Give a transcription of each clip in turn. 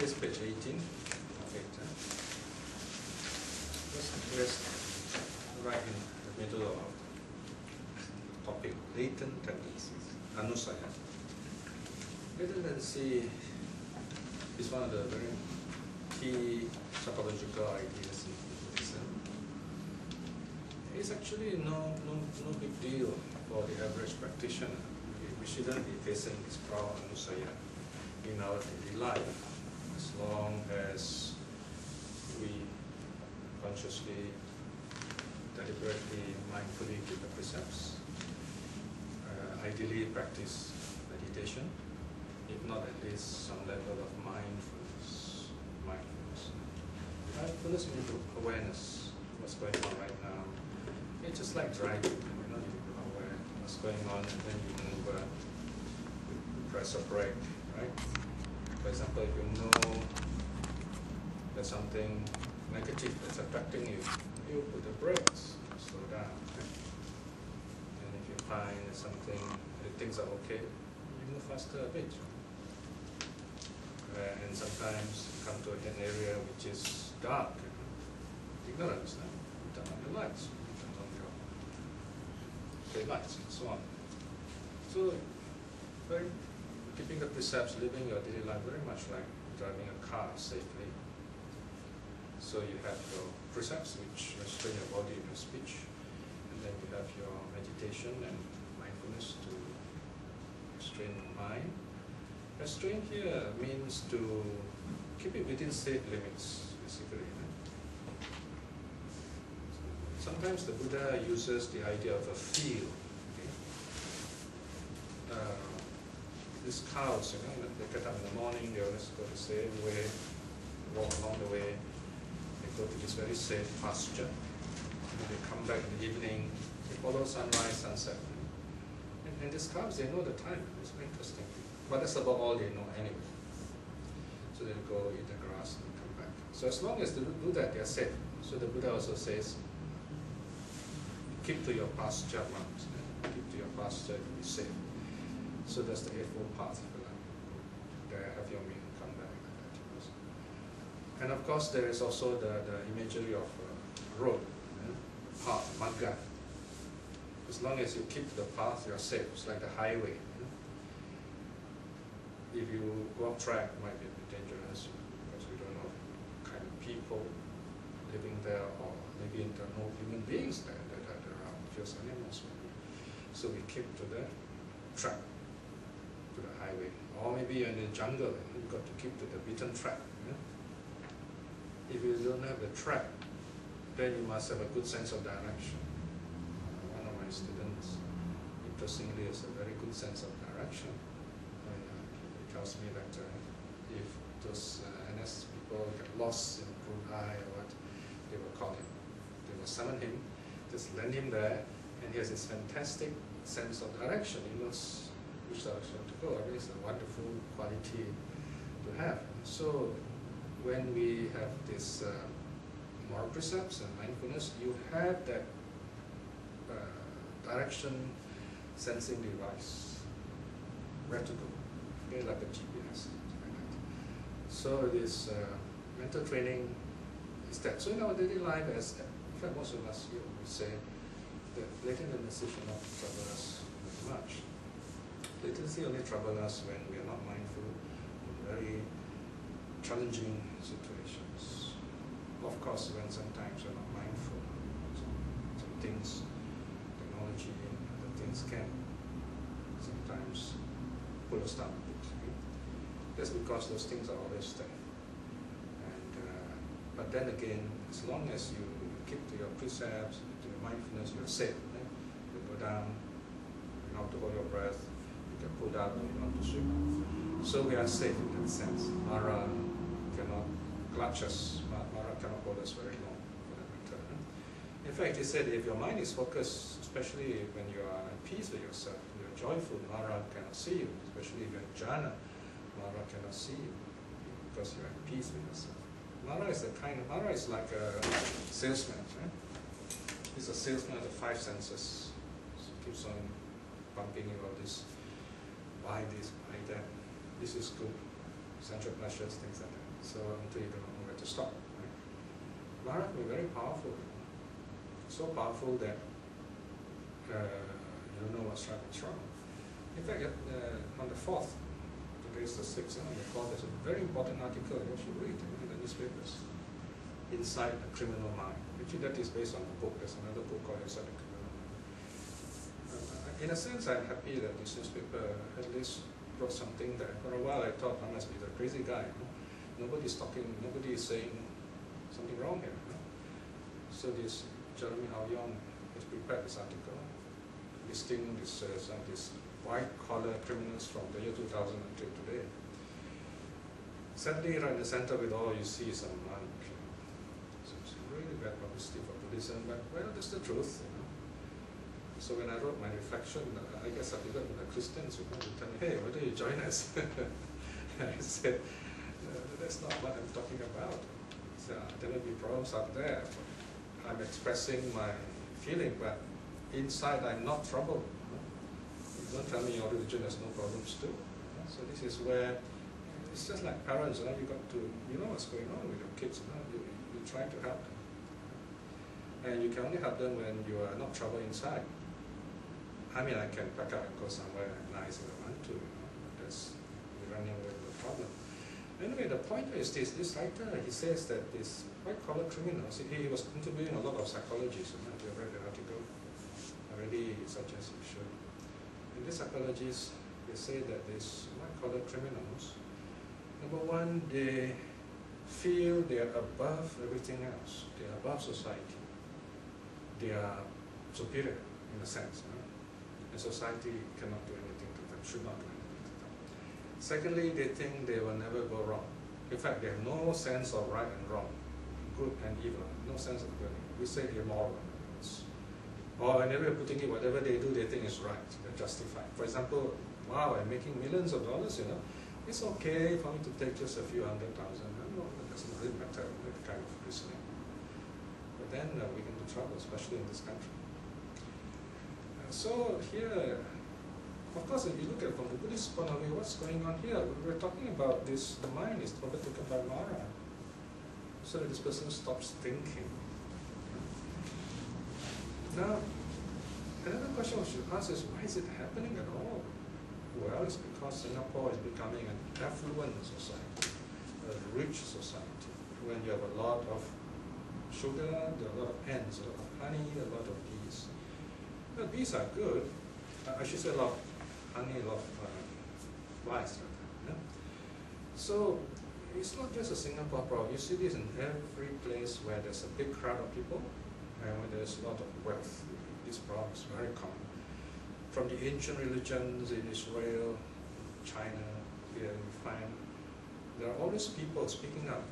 this page 18 of it. Let's right in the middle of the topic, latent tendencies, anusaya. Latent tendency is one of the very key psychological ideas in Buddhism. It's actually no big deal for the average practitioner. We shouldn't be facing this problem, anusaya, in our daily life, as long as we consciously, deliberately, mindfully keep the precepts. Ideally practice meditation, if not at least some level of mindfulness. Mindfulness means awareness of what's going on right now. It's just like driving, you're aware of what's going on, and then you move, you press a brake, right? For example, if you know there's something negative that's affecting you, you put the brakes, slow down. Right? And if you find something, that things are okay, you move faster a bit. And sometimes you come to an area which is dark, ignorance, you turn on the lights, you turn on your lights, and so on. So, keeping the precepts, living your daily life very much like driving a car safely. So you have your precepts which restrain your body and your speech, and then you have your meditation and mindfulness to restrain your mind. Restraint here means to keep it within safe limits, basically. Sometimes the Buddha uses the idea of a field. Okay? These cows, they get up in the morning, they always go the same way, walk along the way, they go to this very safe pasture, and they come back in the evening, they follow sunrise, sunset. And these cows, they know the time, it's very interesting. But that's about all they know anyway. So they go eat the grass and come back. So as long as they do that, they're safe. So the Buddha also says, keep to your pasture, monks. Keep to your pasture to be safe. So that's the Eightfold Path, if you like. There, have your meal, come back. And of course, there is also the imagery of road, path, magga. As long as you keep the path, you're safe. It's like the highway. If you go off track, it might be a bit dangerous because we don't know what kind of people living there, or maybe there are no human beings there that are around, just animals maybe. So we keep to the track, to the highway. Or maybe you're in the jungle and you've got to keep to the beaten track. If you don't have the track, then you must have a good sense of direction. One of my students, interestingly, has a very good sense of direction. Tells me that if those NS people get lost in Brunei or what, they will call him. They will summon him, just land him there, and he has this fantastic sense of direction. He knows which direction to go. I mean, it's a wonderful quality to have. So when we have this moral precepts and mindfulness, you have that direction sensing device, where to go. Okay, like a GPS, like that. So this mental training is that. So in our daily life, as in fact most of us here would say, that latent tendency should not trouble us very much. Latency only troubles us when we are not mindful in very challenging situations. Of course, when sometimes we're not mindful, some things, technology and other things can sometimes pull us down. That's because those things are always there. And, but then again, as long as you keep to your precepts, to your mindfulness, you're safe. Right? You go down, you know how to hold your breath, you get pulled out, you know how to swim. So we are safe in that sense. Mara cannot clutch us, Mara cannot hold us very long for that matter. In fact, he said if your mind is focused, especially when you are at peace with yourself, you're joyful, Mara cannot see you, especially if you're in jhana. Mara cannot see you because you're at peace with yourself. Mara is like a salesman, right? He's a salesman of the five senses. So he keeps on pumping you about this, buy that, this is good, sensual pleasures, things like that. So until you don't know where to stop. Right? Mara can be very powerful. So powerful that you don't know what's right and what's wrong. In fact, on the 4th, today's the 6th, on the 4th, there's a very important article you should read in the newspapers. Inside the Criminal Mind. Actually, that is based on a book. There's another book called Inside the Criminal Mind. In a sense, I'm happy that this newspaper at least wrote something that for a while I thought I must be the crazy guy. Nobody's talking, nobody is saying something wrong here. So this Jeremy Aoyong has prepared this article listing this white-collar criminals from the year 2000 until today. Sadly, right in the center with all you see is a monk. So it's really bad publicity for Buddhism, but well, that's the truth. So when I wrote my reflection, I guess I began with the Christians who come to tell me, hey, why don't you join us? I said, that's not what I'm talking about. So there may be problems out there. I'm expressing my feeling, but inside I'm not troubled. Don't tell me your religion has no problems too. So this is where it's just like parents. You got to, you know what's going on with your kids. You try to help them, and you can only help them when you are not troubled inside. I mean, I can pack up and go somewhere nice if I want to. That's running away with the problem. Anyway, the point is this writer, he says that this white-collar criminals, he was interviewing a lot of psychologists. If you read the article, I really suggest you should. And these psychologists, they say that these white-collar criminals, number one, they feel they are above everything else. They are above society. They are superior in a sense. And society cannot do anything to them, should not do anything to them. Secondly, they think they will never go wrong. In fact, they have no sense of right and wrong, good and evil, no sense of good. We say immoral. Or another way of putting it, whatever they do, they think is right, they're justified. For example, wow, I'm making millions of dollars, it's okay for me to take just a few $100,000. No, it doesn't really matter, that kind of reasoning. But then we get into trouble, especially in this country. So here, of course, if you look at it from the Buddhist point of view, what's going on here? We're talking about this, the mind is overtaken by Mara. So that this person stops thinking. Now, another question we should ask is, why is it happening at all? Well, it's because Singapore is becoming an affluent society, a rich society, when you have a lot of sugar, there are a lot of ants, a lot of honey, a lot of bees. Now, bees are good. I should say a lot of honey, a lot of flies. So, it's not just a Singapore problem. You see this in every place where there's a big crowd of people and where there's a lot of wealth. This problem is very common. From the ancient religions in Israel, China, here you find there are always people speaking up.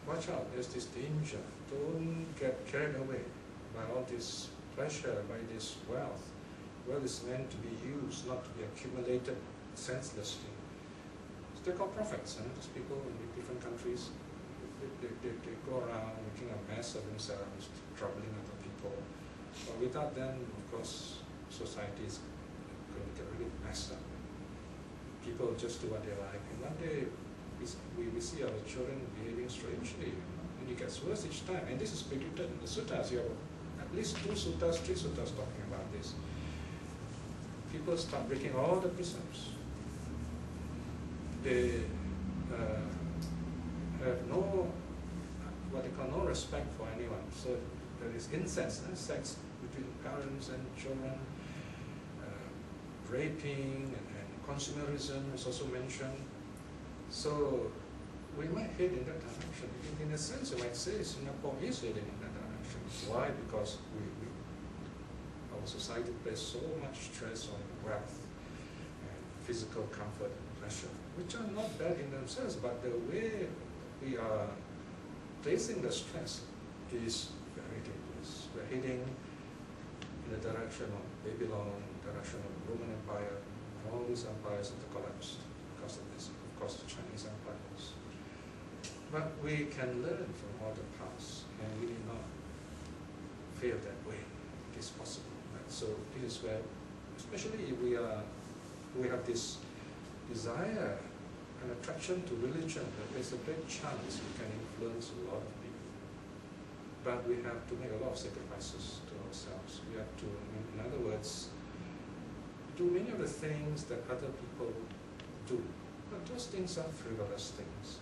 Watch out, there's this danger. Don't get carried away by all this pleasure, by this wealth. Wealth is meant to be used, not to be accumulated senselessly. So they're called prophets, these people in different countries. They go around making a mess of themselves, troubling other people. But without them, of course, society is going to get really messed up. People just do what they like, and one day we see our children behaving strangely, and it gets worse each time. And this is predicted in the suttas. You have at least 2 suttas, 3 suttas talking about this. People start breaking all the precepts. They have no, what they call no respect for anyone. So there is incest, sex between parents and children, raping and consumerism is also mentioned. So we might head in that direction. In a sense, you might say Singapore is heading in that direction. Why? Because our society places so much stress on wealth and physical comfort and pleasure, which are not bad in themselves, but the way we are placing the stress is very dangerous. We're heading in the direction of Babylon, direction of the Roman Empire. All these empires have collapsed because of this. Of course, the Chinese empires. But we can learn from all the past, and we did not fail that way. It is possible. Right? So this is where, especially if we have this desire an attraction to religion, there's a great chance we can influence a lot of people. But we have to make a lot of sacrifices to ourselves. We have to, in other words, do many of the things that other people do. But those things are frivolous things.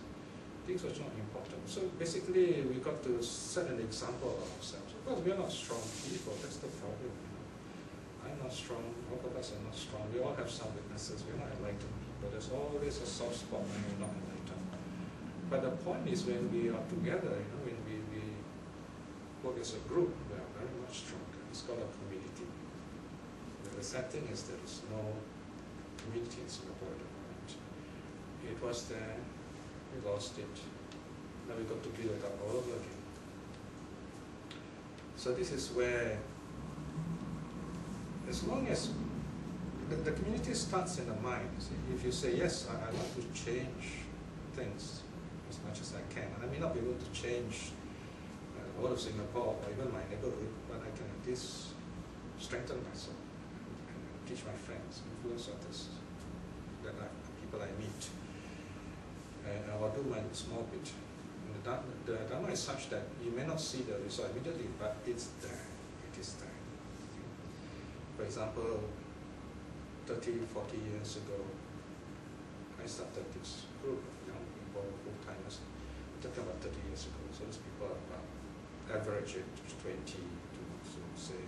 Things which are not important. So basically, we got to set an example of ourselves. Of course, we are not strong people. That's the problem. I'm not strong. All of us are not strong. We all have some weaknesses. We're not enlightened people. There's always a soft spot when we're not enlightened. But the point is, when we are together, when we work as a group, we are very much stronger. It's called a community. The sad thing is there is no community in Singapore at the moment. It was there. We lost it. Now we got to build it up all over again. So this is where, as long as the community starts in the mind. See, if you say, yes, I want to change things as much as I can, and I may not be able to change the whole of Singapore or even my neighborhood, but I can at least strengthen myself and teach my friends, influence others, people I meet. I'll do my small bit. And the Dharma is such that you may not see the result immediately, but it's there. It is there. For example, 30, 40 years ago, I started this group of young people, full-timers. I'm talking about 30 years ago. So those people are about average age 20 to, so say,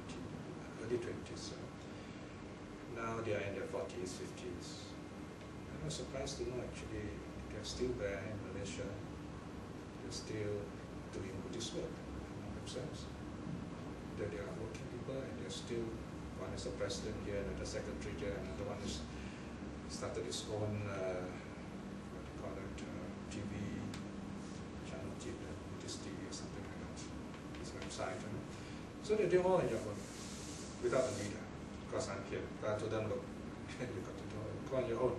20, early 20s. So now they are in their 40s, 50s. I was surprised to know actually they're still there in Malaysia. They're still doing Buddhist work among themselves. They are working people and they're still, one is a president here, another secretary there, another one is started his own, what do you call it, TV channel, Buddhist TV or something like that, his website. So they're doing all on your own, without a leader. Because I'm here, but I told them, look, you got to go on your own.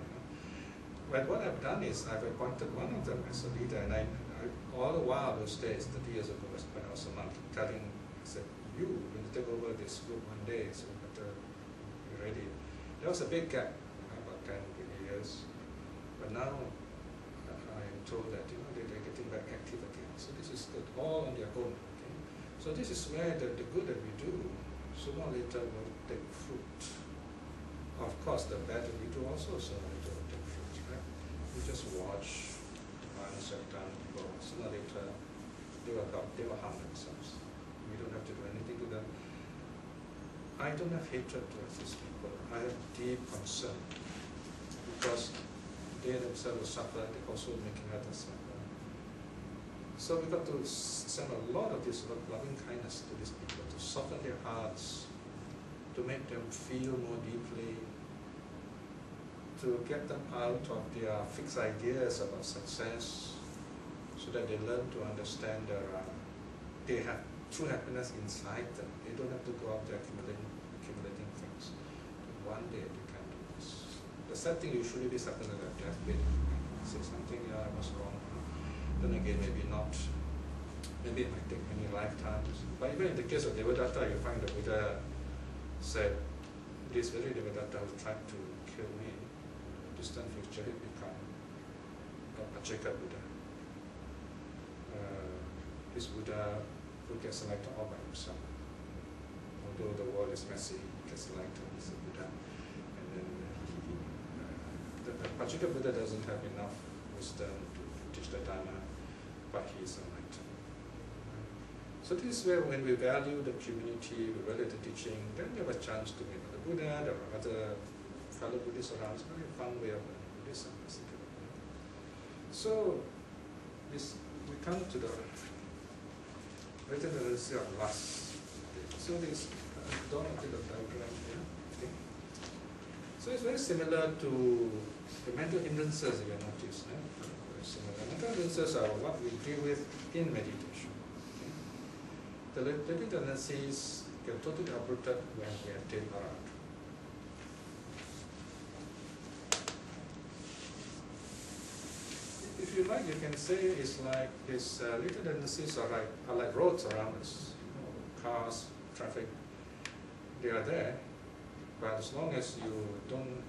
But what I've done is I've appointed one of them as a leader, and I all the while those days, 30 years ago, when I was a monk, telling, I said, you will take over this group one day, so you better be ready. There was a big gap, about 10, 20 years, but now I'm told that they're getting back active again. So this is good, all on their own. Okay? So this is where the good that we do, sooner or later will take fruit. Of course, the bad that we do also sooner or later will take fruit. We just watch once have done people, sooner or later they will harm themselves. We don't have to do anything to them. I don't have hatred towards these people. I have deep concern because they themselves will suffer, they're also making others suffer. So we've got to send a lot of this loving kindness to these people, to soften their hearts, to make them feel more deeply, to get them out of their fixed ideas about success, so that they learn to understand they have true happiness inside them. They don't have to go out there accumulating things. But one day they can do this. The sad thing usually this happens at their deathbed. Say something, I was wrong. Then again, maybe not. Maybe it might take many lifetimes. But even in the case of Devadatta, you find the Buddha said, this very Devadatta who tried to kill me, distant future, he become a Pacheka Buddha. This Buddha who gets selected all by himself. Although the world is messy, he gets selected as a Buddha. And then the Pacheka Buddha doesn't have enough wisdom to teach the Dharma, but he is enlightened. So this is where when we value the community, we value the teaching, then we have a chance to meet the Buddha, there are other fellow Buddhists around. It's a very fun way of learning Buddhism, basically. So we come to the tendency of lust. So this don't have the diagram here. Okay. So it's very similar to the mental hindrances, if you notice. Very similar. Mental hindrances are what we deal with in meditation. Okay. The latent tendencies get totally uprooted when we attain around. If you like, you can say it's like these latent tendencies are like roads around us. Cars, traffic, they are there. But as long as you don't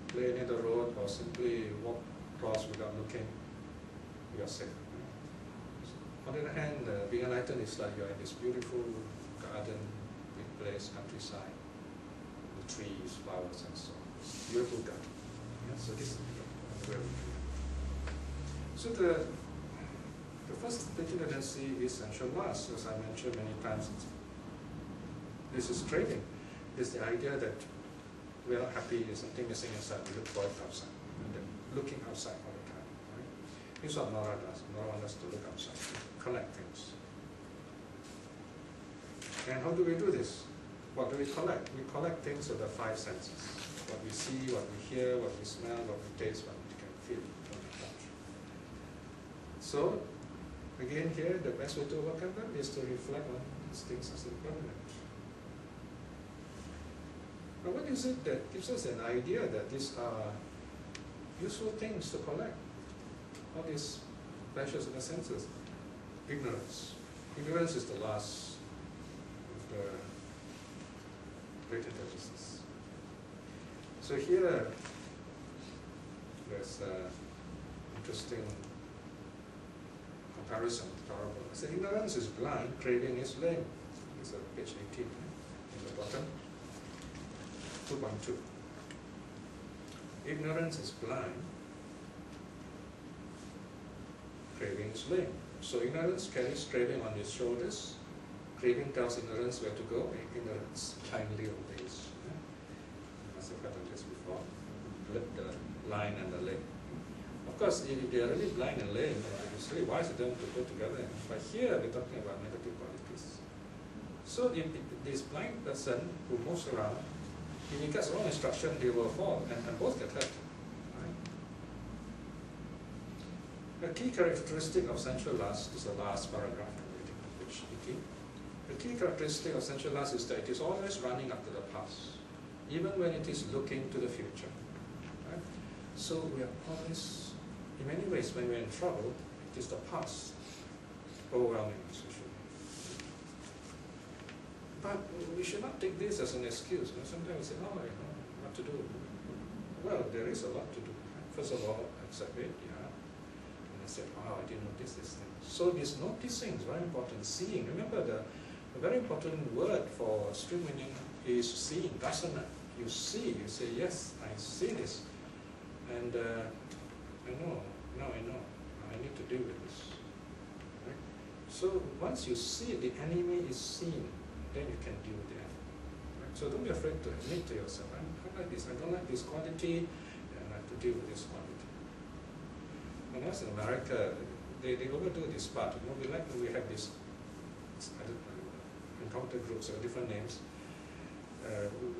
play near the road or simply walk across without looking, you are safe. On the other hand, being enlightened is like you're in this beautiful garden, big place, countryside, with trees, flowers, and so on. Beautiful garden. Yeah, so this is where we do. So the first tendency is sensual lust, as I mentioned many times. This is craving. It's the idea that we are not happy, there's something missing inside, we look for it outside. And then looking outside all the time. Right? This is what Nora does. Nora wants us to look outside, collect things. And how do we do this? What do we collect? We collect things of the five senses. What we see, what we hear, what we smell, what we taste, what we can feel, what we touch. So, again here, the best way to overcome them is to reflect on these things as impermanent. But what is it that gives us an idea that these are useful things to collect? All these pleasures of the senses. Ignorance. Ignorance is the last of the great tendencies. So here, there's an interesting comparison, parable. So ignorance is blind, craving is lame. It's page 18 in the bottom. 2.2. Ignorance is blind, craving is lame. So ignorance carries craving on its shoulders. Craving tells ignorance where to go, and ignorance blindly obeys. You must have heard of this before. The line and the lame. Of course, if they are really blind and lame, it's really wise for them to go together. But here we're talking about negative qualities. So if this blind person who moves around, if he gets wrong instruction, they will fall, and both get hurt. Right? A key characteristic of sensual lust is the last paragraph, page 18. The key characteristic of sensual lust is that it is always running up to the past, even when it is looking to the future. Right? So we are always, in many ways, when we're in trouble, it is the past overwhelming us. But we should not take this as an excuse. Sometimes we say, oh, what to do? Well, there is a lot to do. First of all, accept it, yeah. And I said, wow, I didn't notice this thing. So this noticing is very important. Seeing. Remember, the very important word for string meaning is seeing, dasana. You see, you say, yes, I see this. And I know, now I know. I need to deal with this. Right? So once you see it, the enemy is seen. Then you can deal with it. Right? So don't be afraid to admit to yourself, I like this, I don't like this quality, and I have to deal with this quality. When I was in America, they overdo this part. We have this encounter groups with different names.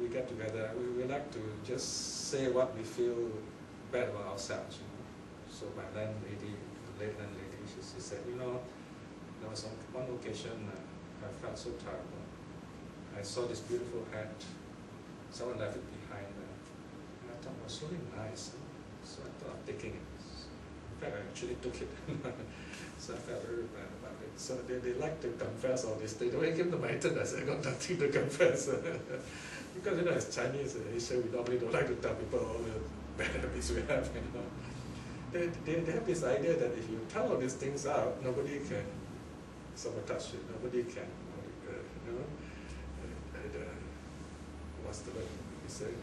We get together, we like to just say what we feel bad about ourselves. So my landlady, the late landlady, she said, there was one occasion I felt so terrible. I saw this beautiful hat. Someone left it behind, and I thought it was really nice. So I thought of taking it. In fact, I actually took it. So I felt very bad about it. So they like to confess all this. They don't give the matter. I said, I got nothing to confess. Because as Chinese and Asian, we normally don't like to tell people all the bad habits we have. They have this idea that if you tell all these things out, nobody can sabotage it. Nobody can, what's the word we say?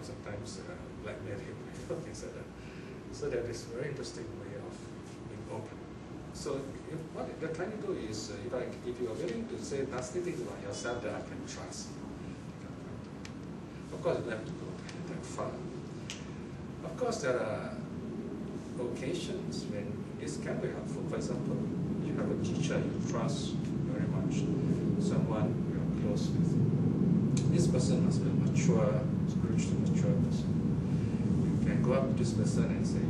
Sometimes blackmail him, things like that. So that is a very interesting way of being open. So what they're trying to do is, if you are willing to say nasty things about yourself that I can trust, of course you don't have to go that far. Of course there are occasions when this can be helpful. For example, you have a teacher you trust very much, someone you're close with. This person must be a mature, spiritually mature person. You can go up to this person and say,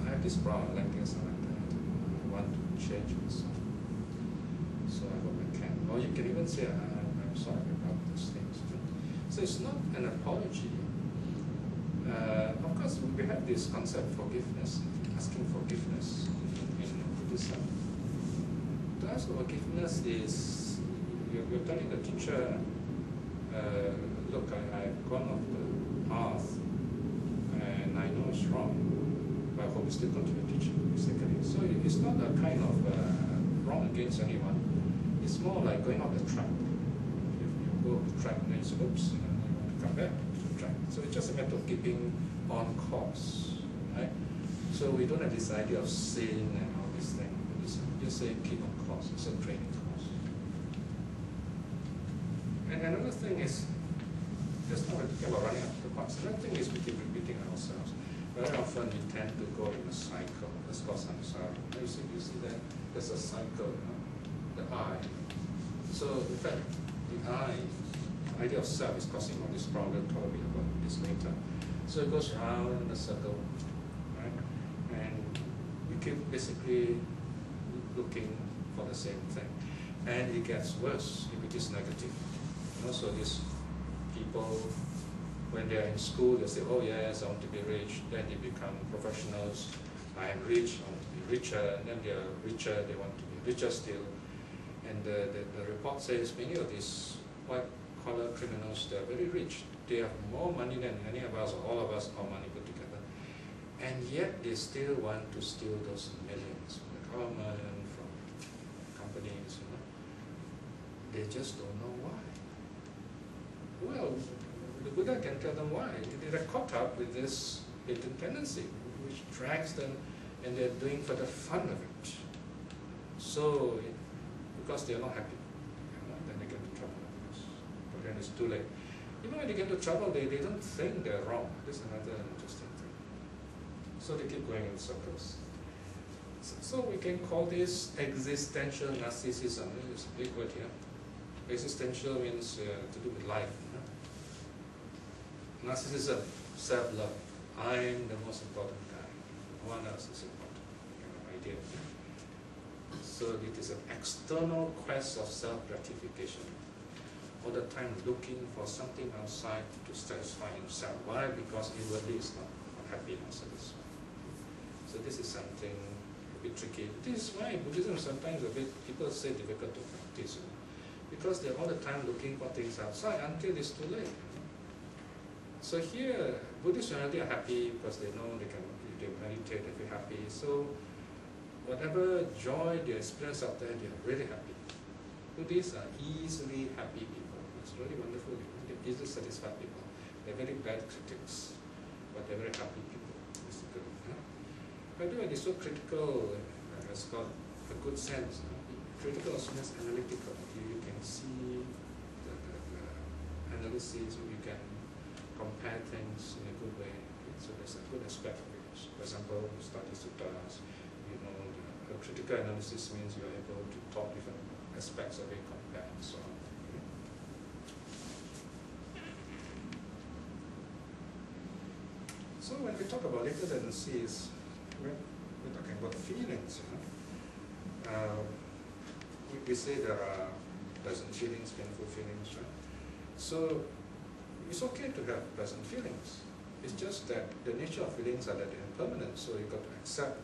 I have this problem, like this and like that. I want to change this. So I hope I can. Or you can even say, I'm sorry about these things. So it's not an apology. Of course, we have this concept of forgiveness, asking forgiveness in Buddhism. To ask for forgiveness is, you're telling the teacher, look, I've gone off the path and I know it's wrong, but I hope you still continue teaching, basically. So it's not a kind of wrong against anyone. It's more like going off the track. If you go off the track, then you say, oops, you want to come back to the track. So it's just a matter of keeping on course, right? So we don't have this idea of sin and all this thing. Just say keep on course. It's a training course. And another thing is, just now we're talking about running after the parts. Another thing is we keep repeating ourselves. Very often we tend to go in a cycle. That's called samsara. You see that there's a cycle, the I. So in fact, the I, idea of self, is causing all this problem. We'll talk a bit about this later. So it goes round in a circle, right? And we keep basically looking for the same thing. And it gets worse if it is negative. So these people, when they're in school, they say, oh yes, I want to be rich. Then they become professionals. I am rich, I want to be richer. And then they're richer, they want to be richer still. And the report says many of these white-collar criminals, they're very rich. They have more money than any of us, or all of us, all money put together. And yet they still want to steal those millions from the government, from companies, They just don't know why. Well, the Buddha can tell them why. They're caught up with this latent tendency, which drags them, and they're doing for the fun of it. So, because they're not happy, then they get into trouble. But then it's too late. Even when they get into trouble, they don't think they're wrong. This is another interesting thing. So they keep going in circles. So we can call this existential narcissism. It's a big word here. Existential means to do with life. Narcissism, self-love. I'm the most important guy. No one else is important. Kind of idea. So it is an external quest of self-gratification. All the time looking for something outside to satisfy himself. Why? Because inwardly is not happy, not satisfied. So this is something a bit tricky. This is why Buddhism sometimes a bit, people say difficult to practice. Because they're all the time looking for things outside until it's too late. So here, Buddhists generally are happy because they know they meditate, they feel happy. So whatever joy they experience out there, they are really happy. Buddhists are easily happy people. It's really wonderful. They're easily satisfied people. They're very bad critics, but they're very happy people, basically. By the way, they're so critical, it's got a good sense. Critical also means analytical. You can see the analysis, you can compare things in a good way. So there's a good aspect of it. For example, you study suttas, the critical analysis means you're able to talk different aspects of it, compare and so on. So when we talk about latent tendencies, we're talking about feelings. We say there are pleasant feelings, painful feelings, right? So it's okay to have pleasant feelings. It's just that the nature of feelings are that they're impermanent, so you've got to accept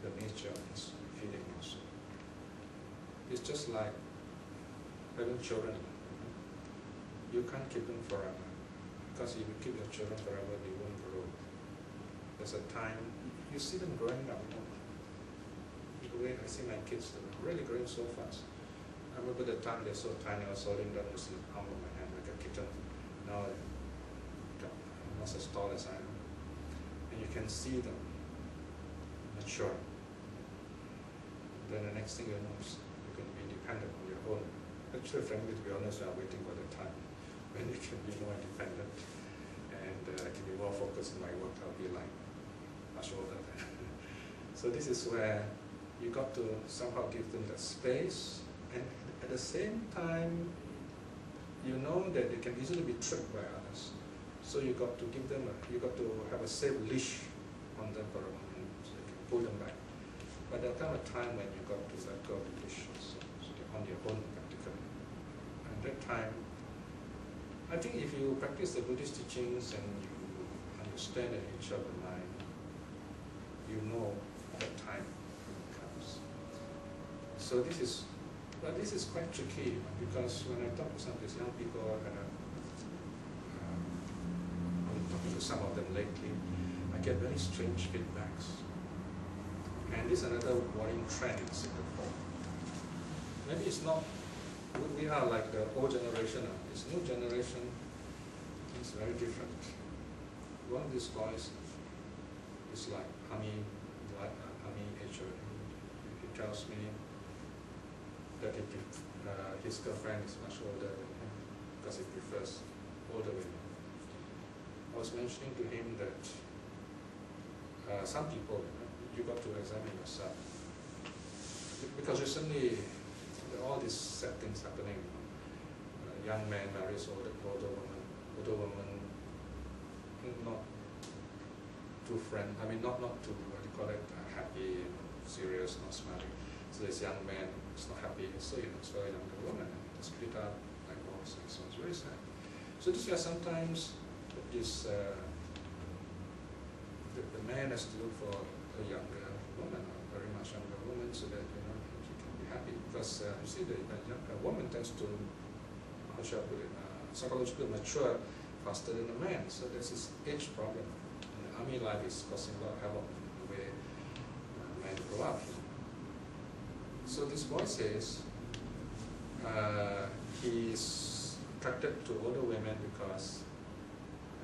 the nature of this feeling also. It's just like having children. You can't keep them forever, because if you keep your children forever, they won't grow. There's a time, you see them growing up. The way I see my kids, they're really growing so fast. I remember the time they're so tiny, I was holding them in the palm of my hand like a kitten. Now they're almost as tall as I am. And you can see them mature. Then the next thing you know is you're going to be independent on your own. Actually, frankly, to be honest, I'm waiting for the time when you can be more independent and I can be more focused on my work. I'll be like much older then. So this is where you got to somehow give them the space, and at the same time, you know that they can easily be tricked by others. So you got to give them, you got to have a safe leash on them for a moment, so you can pull them back. But there'll come a time when you got to let go of the leash, so they're on their own practically. And that time, I think if you practice the Buddhist teachings and you understand the nature of the mind, you know that time comes. So this is quite tricky, because when I talk to some of these young people, to some of them lately, I get very strange feedbacks. And this is another worrying trend in Singapore. Maybe it's not, we are like the old generation, this new generation is very different. One of these boys is like army age. He tells me that his girlfriend is much older than him because he prefers older women. I was mentioning to him that some people, you got to examine yourself. Because recently, there are all these sad things happening. Young man marries older woman, not too not too, what do you call it, happy, serious, not smiling. So this young man is not happy, so it's a younger woman, and they split up, divorce, and so on. It's very sad. So this is sometimes this, the man has to look for a younger woman, a very much younger woman, so that he can be happy. Because you see, a woman tends to, how shall I put it, psychologically mature faster than a man. So there's this age problem. And the army life is causing a lot of havoc in the way men grow up. So this boy says he's attracted to older women because,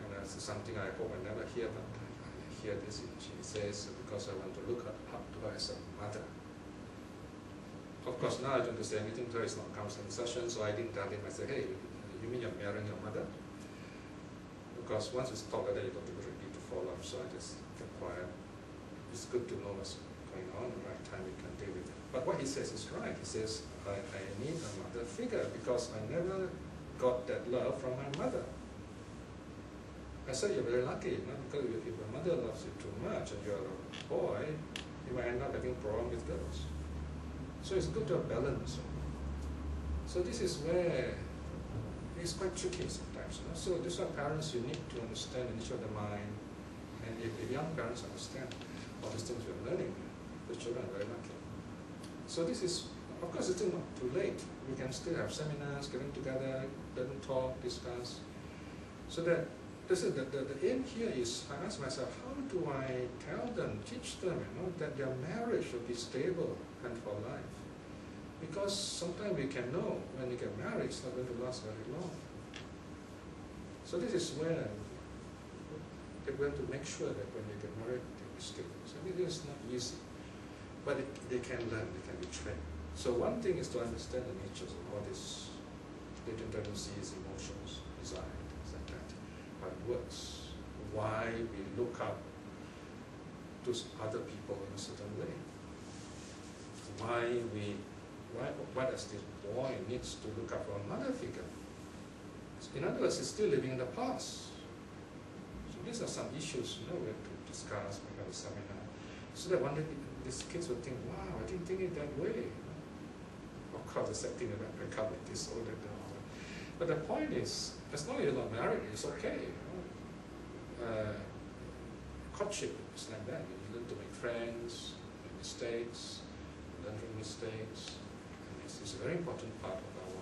and that's something I hope I never hear, but I hear this. She says, because I want to look up to her as a mother. Of course, now I don't say anything to her. It's not counseling session, so I didn't tell him. I said, hey, you mean you're marrying your mother? Because once it's talked like that, you don't really need to follow up, so I just kept quiet. It's good to know what's going on, the right time we can deal with it. But what he says is right. He says, I need a mother figure because I never got that love from my mother. I said, you're very lucky, because if your mother loves you too much and you're a boy, you might end up having a problem with girls. So it's good to have balance. So this is where it's quite tricky sometimes. So these are parents, you need to understand the nature of the mind. And if young parents understand all these things we're learning, the children are very lucky. So this is, of course, it's still not too late. We can still have seminars, getting together, learn, talk, discuss. So that this is the aim here is, I ask myself, how do I tell them, teach them, that their marriage will be stable and for life? Because sometimes we can know when you get married, it's not going to last very long. So this is where they're going to make sure that when they get married, they'll be stable. So it is not easy, but they can learn, they can be trained. So one thing is to understand the natures of all these latent tendencies, emotions, desire, things like that. How it works, why we look up to other people in a certain way, why does this boy needs to look up for a mother figure? In other words, he's still living in the past. So these are some issues we have to discuss, we have a seminar, so that one day these kids will think, wow, I didn't think it that way. Of course, the sad thing about break up with this or that. But the point is, as long as you're not married, it's okay. Courtship is like that. You learn to make friends, make mistakes, learn from mistakes. And it's a very important part of our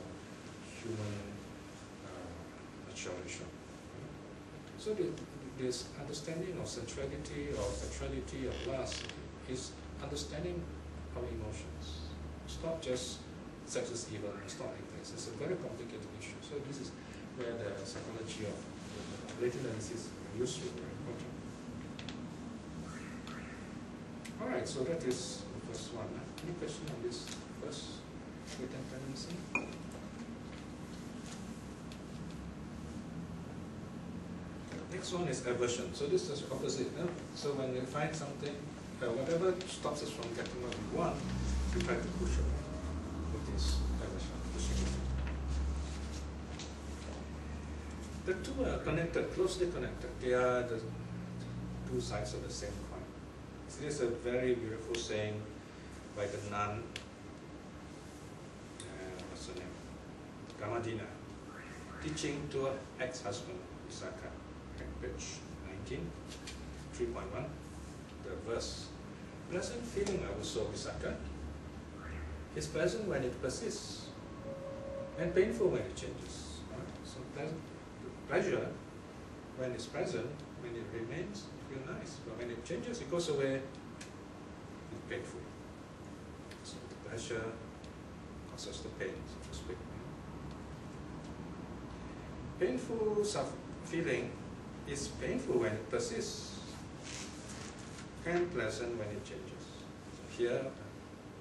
human maturation. So this understanding of sensuality or sexuality or lust is understanding our emotions. It's not just sex is evil, it's not like this. It's a very complicated issue. So this is where the psychology of latent tendencies is useful, very important. Alright, so that is the first one. Any question on this first latent tendency? Next one is aversion. So this is opposite. So when we find something, whatever stops us from getting what we want, we try to push away. It is aversion, pushing away. The two are connected, closely connected. They are the two sides of the same coin. So this is a very beautiful saying by the nun, what's her name? Gamadina, teaching to her ex-husband, Visakha. Page 19, 3.1, the verse. Pleasant feeling also, Visakha, is pleasant when it persists, and painful when it changes. So pleasure when it's present, when it remains, it feels nice. But when it changes, it goes away, it's painful. So the pleasure causes the pain, so to speak. Painful feeling is painful when it persists, and pleasant when it changes. So here,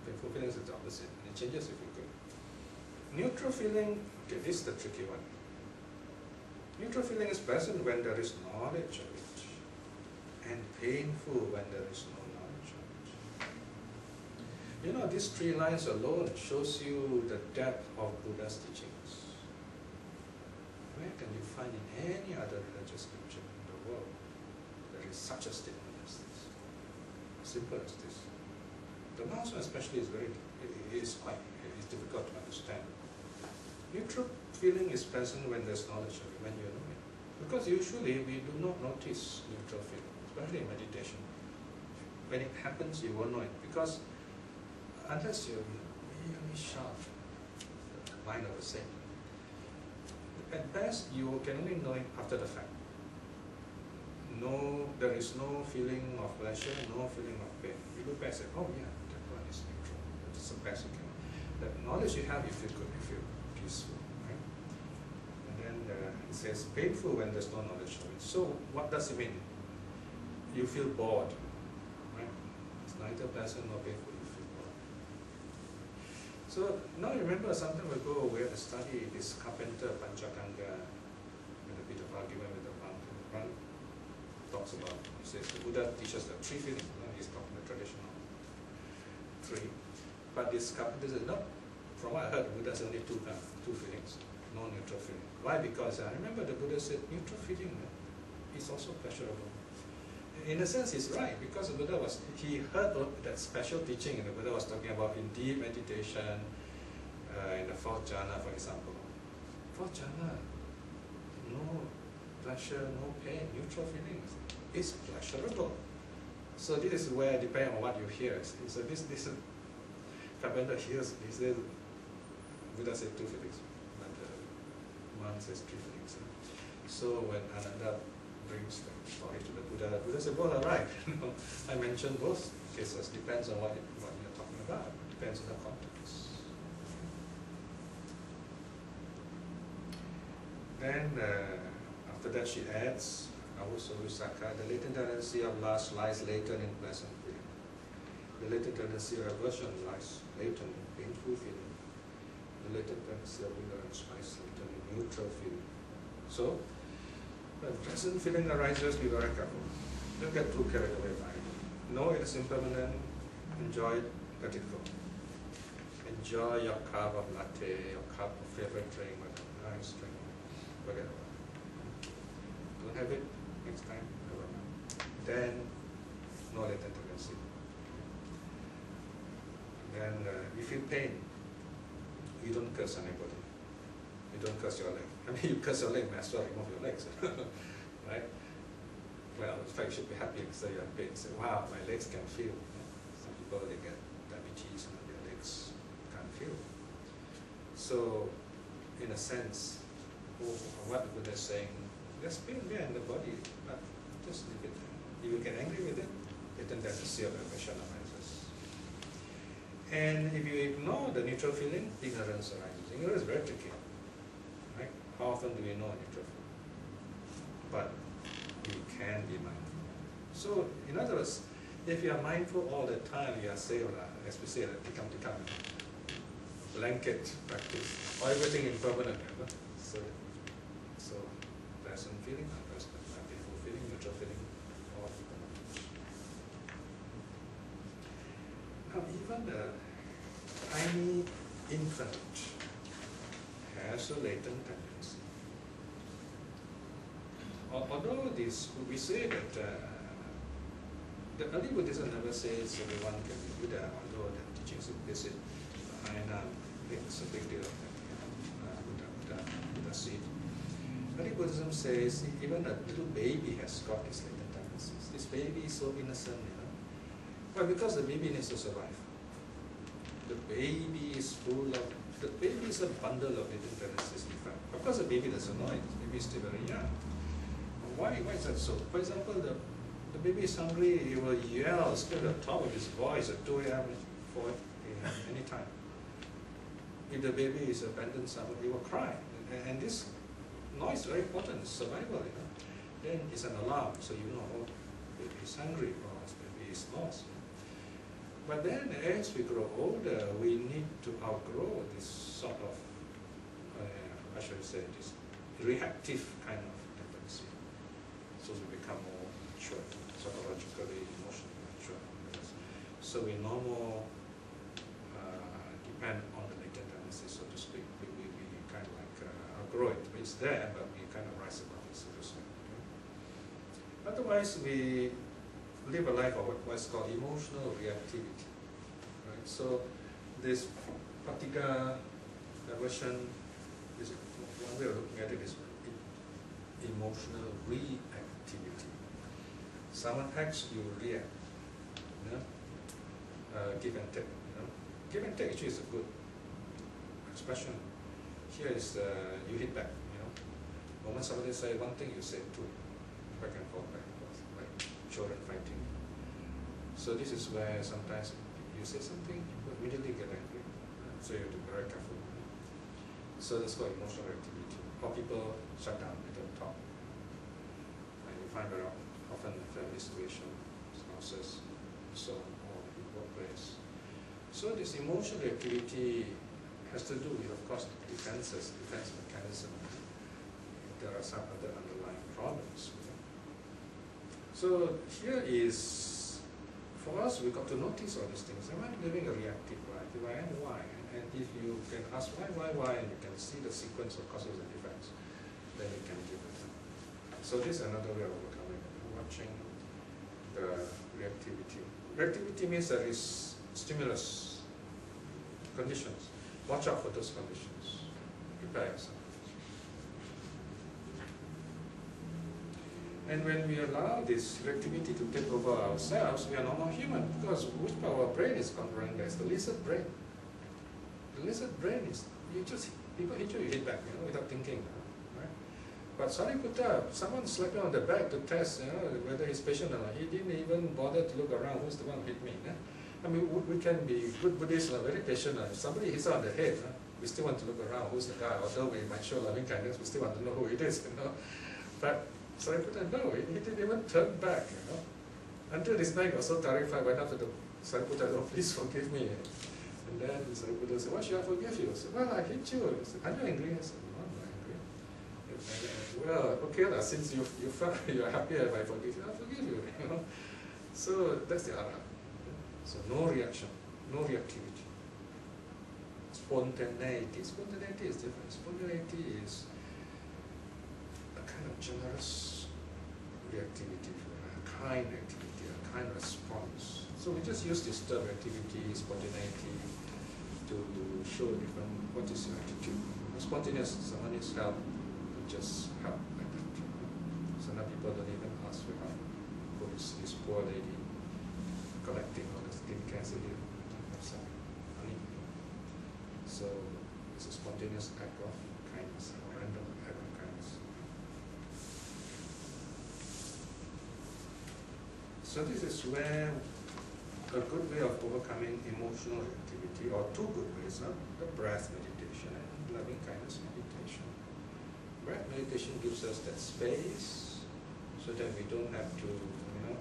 painful feeling is the opposite, and it changes if you go. Neutral feeling, okay, this is the tricky one. Neutral feeling is present when there is knowledge of it, and painful when there is no knowledge of it. You know, these 3 lines alone shows you the depth of Buddha's teachings. Where can you find in any other religious scripture in the world there is such a statement as this? Simple as this. The last one especially is it's difficult to understand. Neutral feeling is present when there's knowledge of it, when you know it. Because usually we do not notice neutral feeling, especially in meditation. When it happens, you won't know it. Because unless you're really sharp, the mind of a saint, at best, you can only know it after the fact. No, there is no feeling of pleasure, no feeling of pain. You look back and say, oh yeah, that one is neutral. That's the best you can. The knowledge you have, you feel good, you feel peaceful. Right? And then it says, painful when there's no knowledge of it. So what does it mean? You feel bored. Right? It's neither pleasant nor painful. So now you remember some time ago we had to study this carpenter Panchakanga with a bit of argument with the monk. Talks about, he says the Buddha teaches the 3 feelings. He's talking the traditional 3. But this carpenter says, no, from what I heard, the Buddha has only 2 feelings, no neutral feeling. Why? Because I remember the Buddha said neutral feeling is also pleasurable. In a sense, he's right, because the Buddha he heard that special teaching, and the Buddha was talking about in deep meditation, in the 4th jhana, for example. 4th jhana, no pleasure, no pain, neutral feelings. It's pleasurable. So this is where, depending on what you hear, so this carpenter hears, he says, Buddha said 2 feelings, but the monk says 3 feelings. So when Ananda brings the story to the Buddha said, well, all right, I mentioned both cases, depends on what you're talking about, depends on the context. Then, after that she adds, Avusavusaka, the latent tendency of lust lies latent in pleasant feeling. The latent tendency of aversion lies latent in painful feeling. The latent tendency of ignorance lies latent in neutral feeling. So, when pleasant feeling arises, be very careful. Don't get too carried away by it. Know it is impermanent, enjoy it, let it go. Enjoy your cup of latte, your cup of favorite drink, whatever, nice drink, forget about it. Don't have it, next time, never mind. Then, no latent tendency. Then, you feel pain, you don't curse anybody. You don't curse your leg. I mean, you curse your leg, may as well remove your legs. Right? Well, in fact, you should be happy because you have pain. Say, wow, my legs can feel. Some people, they get diabetes and their legs can't feel. So, in a sense, what the Buddha is saying, there's pain there in the body, but just leave it there. If you get angry with it, then that's a seal of aversion arises. And if you ignore the neutral feeling, ignorance arises. Ignorance is very tricky. Right? How often do we know neutral feeling? But we can be mindful. So, in other words, if you are mindful all the time, you are saved, as we say, tikam, blanket practice, or everything impermanent. So pleasant feeling, unpleasant, painful feeling, neutral feeling, all impermanent. Now, even the tiny infant has a latent tendency. Although this, we say that the early Buddhism never says everyone can be Buddha, although the teachings implicit behind makes a big deal of that, Buddha seed. Early Buddhism says even a little baby has got these latent tendencies. This baby is so innocent, Well, because the baby needs to survive. The baby is the baby is a bundle of latent tendencies, in fact. Of course, the baby doesn't know it. The baby is still very young. why is that so? For example, the baby is hungry, he will yell, scream at the top of his voice at 2 a.m. for any time. If the baby is abandoned somewhere, he will cry. And this noise is very important, it's survival, you know. Then it's an alarm, so you know, oh, baby is hungry, or baby is lost. But then as we grow older, we need to outgrow this sort of, how should I say, this reactive kind of tendency. So we become more mature, psychologically, emotionally mature. So we no more depend on the latent tendency, so to speak. We kind of like outgrow it. It's there, but we kind of rise above it, so to speak. Okay? Otherwise, we live a life of what's called emotional reactivity. Right? So this patigha aversion, is one way of looking at it is emotional reactivity. Someone acts, you react. You know? Give and take. You know? Give and take actually is a good expression. Here is you hit back. You know, when somebody say one thing, you say two, back and forth, like children fighting. So this is where sometimes you say something, you immediately get angry. So you have to be very careful. So that's called emotional reactivity. Or people shut down, they don't talk. And you find very often in family situation, spouses, so on, or in the workplace. So this emotional reactivity has to do with, of course, defense mechanism. There are some other underlying problems. So here is, for us, we got to notice all these things. Am I living a reactive life? If I am, why? And if you can ask why, and you can see the sequence of causes and effects, then you can give it. So this is another way of overcoming it, watching the reactivity. Reactivity means there is stimulus, conditions. Watch out for those conditions. Prepare yourself. And when we allow this reactivity to take over ourselves, we are no more human, because which part of our brain is controlling that? It's the lizard brain. The lizard brain is, people hit you, you hit back, you know, without thinking. Right? But Sariputta, someone slapped him on the back to test, you know, whether he's patient or not. He didn't even bother to look around, who's the one who hit me. I mean, we can be good Buddhists, very patient. If somebody hits on the head, we still want to look around, who's the guy? Although we might show loving kindness, we still want to know who it is, you know. But Sariputta, no, he didn't even turn back, you know. Until this man got so terrified, went up to the Sariputta, oh, please forgive me. And then Sariputta said, why should I forgive you? I said, well, I hit you. He said, are you angry? I said, no, I'm not angry. And, well, okay, since you felt you're happy if I forgive you, I'll forgive you, you know. So that's the arhat. So no reaction, no reactivity. Spontaneity is different. Spontaneity is a kind of generous reactivity, a kind activity, a kind response. So we just use this term reactivity, spontaneity, to show different what is your attitude. Spontaneous, someone needs help, you just help like that. Some people don't even ask for help. For this poor lady collecting all the skin cancer here, have some money. So it's a spontaneous act of kindness, a random act of kindness. So this is where a good way of overcoming emotional reactivity, or two good ways, the breath meditation and loving kindness meditation. Breath meditation gives us that space so that we don't have to, you know,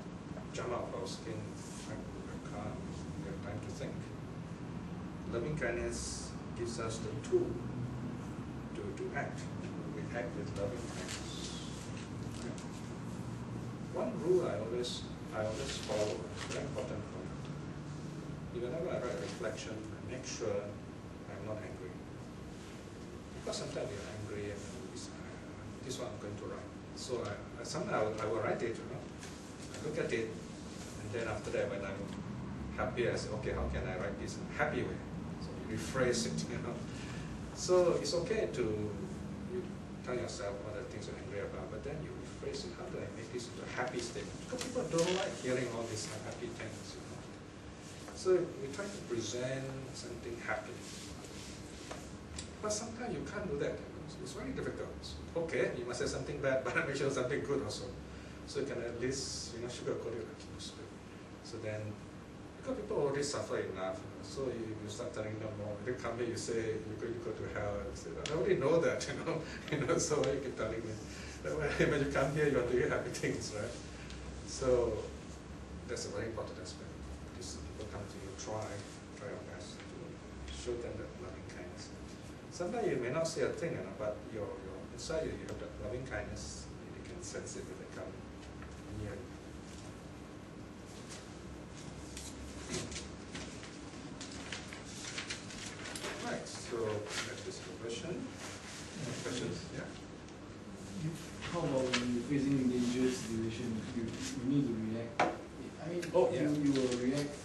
jump out of our skin. We have time to think. Loving kindness gives us the tool to act. We act with loving kindness. One rule I always follow, it's very important for me. Whenever I write reflection, I make sure I'm not angry. Because sometimes you're angry and this is what I'm going to write. So sometimes I will write it, you know. I look at it, and then after that, when I'm happy, I say, okay, how can I write this in a happy way? So you rephrase it, you know. So it's okay to tell yourself what the things you're angry about, but then you rephrase it. How do I make this into a happy statement? Because people don't like hearing all these unhappy things, you know. So we try to present something happy. But sometimes you can't do that. it's very difficult. Okay, you must say something bad, but make sure something good also. So you can at least, sugarcoat it like you speak. So then, because people already suffer enough, so you start telling them more. They come here, you say you're going to go to hell. You say, I already know that, so why you keep telling me? When you come here, you are doing happy things, right? So that's a very important aspect. Because people come to you, try your best to show them that loving kindness. Sometimes you may not say a thing, but your inside you have that loving kindness. You can sense it when they come near you. Right, so that's this question. Questions? Yeah. How about when you're facing a dangerous situation, you need to react? I mean, you will react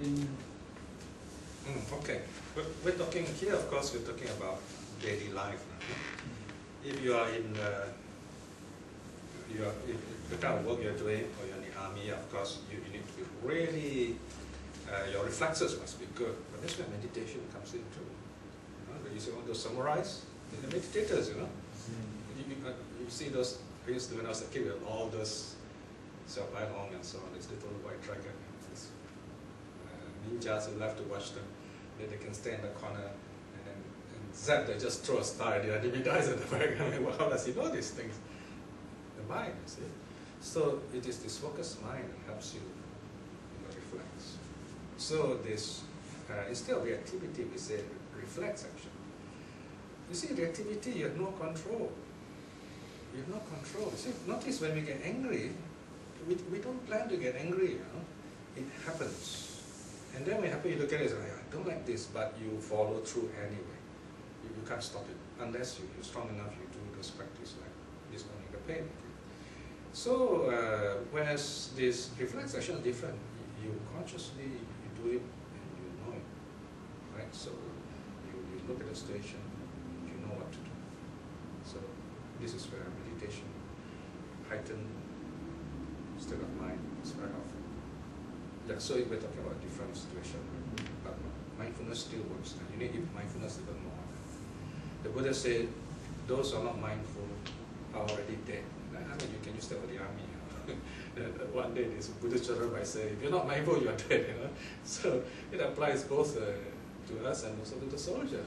in... Okay. We're talking here, of course, we're talking about daily life. If you are in the kind of work you're doing, or you're in the army, of course, you need to be really, your reflexes must be good. But that's where meditation comes in too. You see all those samurais, the meditators, you see those, I used to when I was a kid, all those Xiao Bai Long and so on, this little white dragon, these ninjas who love to watch them. They can stay in the corner and zap, they just throw a star, the enemy dies at the back. I mean, well, how does he know these things? The mind, you see. So it is this focused mind that helps you reflect. So this, instead of reactivity, we say reflex action. You see, reactivity, you have no control. You have no control. See, notice when we get angry, we don't plan to get angry, It happens. And then when it happens, you look at it and say, I don't like this, but you follow through anyway. You can't stop it. Unless you're strong enough, you do those practice like disowning the pain. So, whereas this reflex action is different. You consciously do it and you know it. Right? So, you look at the situation, you know what to do. So, this is where meditation, heightened state of mind is very helpful. Yeah, so we're talking about different situations, but mindfulness still works, and you need mindfulness even more. The Buddha said, those who are not mindful are already dead. I mean, you can use that for the army. One day, this Buddhist children might say, if you're not mindful, you are dead. So it applies both to us and also to the soldier.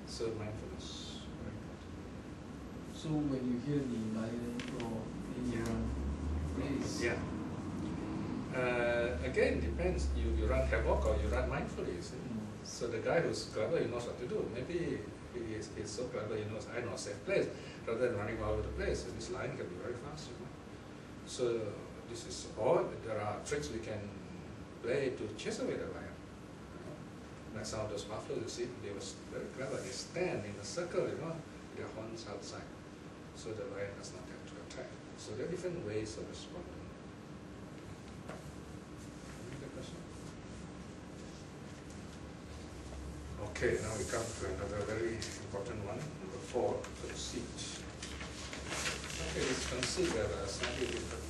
So mindfulness, very important. So when you hear the lion roar in your place, again, depends. You run havoc or you run mindfully, you see. So the guy who's clever, he knows what to do. Maybe he's so clever, he knows, I know a safe place, rather than running all over the place. So this lion can be very fast, So this is, or there are tricks we can play to chase away the lion. Like some of those buffaloes, you see, they were very clever. They stand in a circle, with their horns outside. So the lion does not have to attack. So there are different ways of responding. Okay, now we come to another very important one, number 4, conceit. Okay, this conceit we have a slightly different.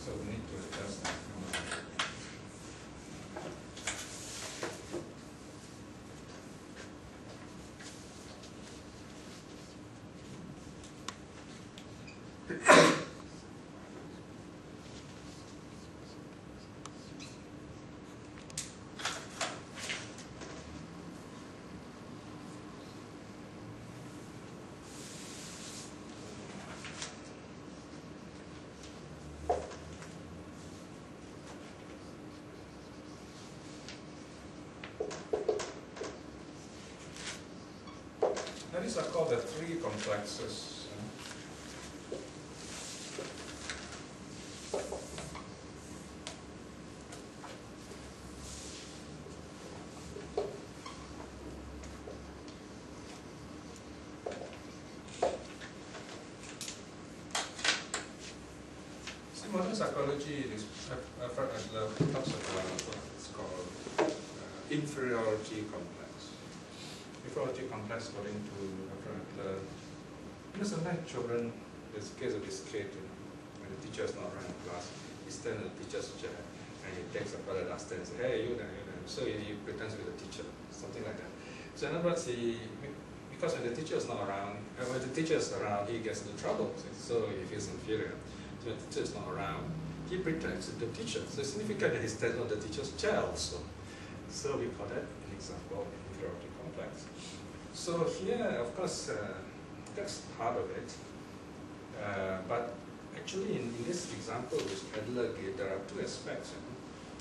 So we need to adjust that. Now these are called the 3 complexes. Modern psychology is talks about what it's called inferiority complex. Inferiority complex, according to Adler, sometimes children there's a case of this kid, when the teacher is not around in class, he stands in the teacher's chair and he takes a brother duster and says, hey, you there, you there. So he pretends to be the teacher, something like that. So in other words, because when the teacher is not around, when the teacher is around, he gets into trouble, so he feels inferior. So when the teacher is not around, he pretends to be the teacher. So it's significant that he stands on the teacher's chair also. So we call that an example of inferiority complex. So here, of course, that's part of it. But actually, in this example which Adler gave, there are two aspects.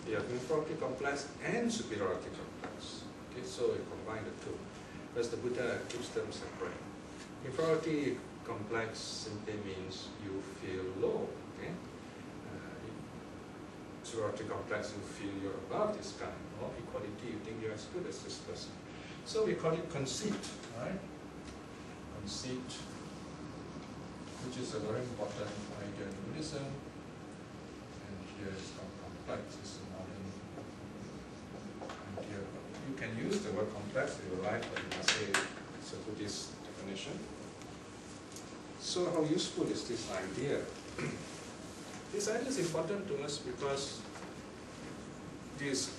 You have inferiority complex and superiority complex. Okay, so you combine the two. Whereas the Buddha keeps them separate. Inferiority complex simply means you feel low. Okay? Superiority complex, you feel you're above this guy. Or equality, you think you're as good as this person. So we call it conceit, right? Conceit, which is a very important idea in Buddhism. And here it's called complex. It's a modern idea. You can use the word complex if you like, but you must say it's a Buddhist definition. So how useful is this idea? This idea is important to us because this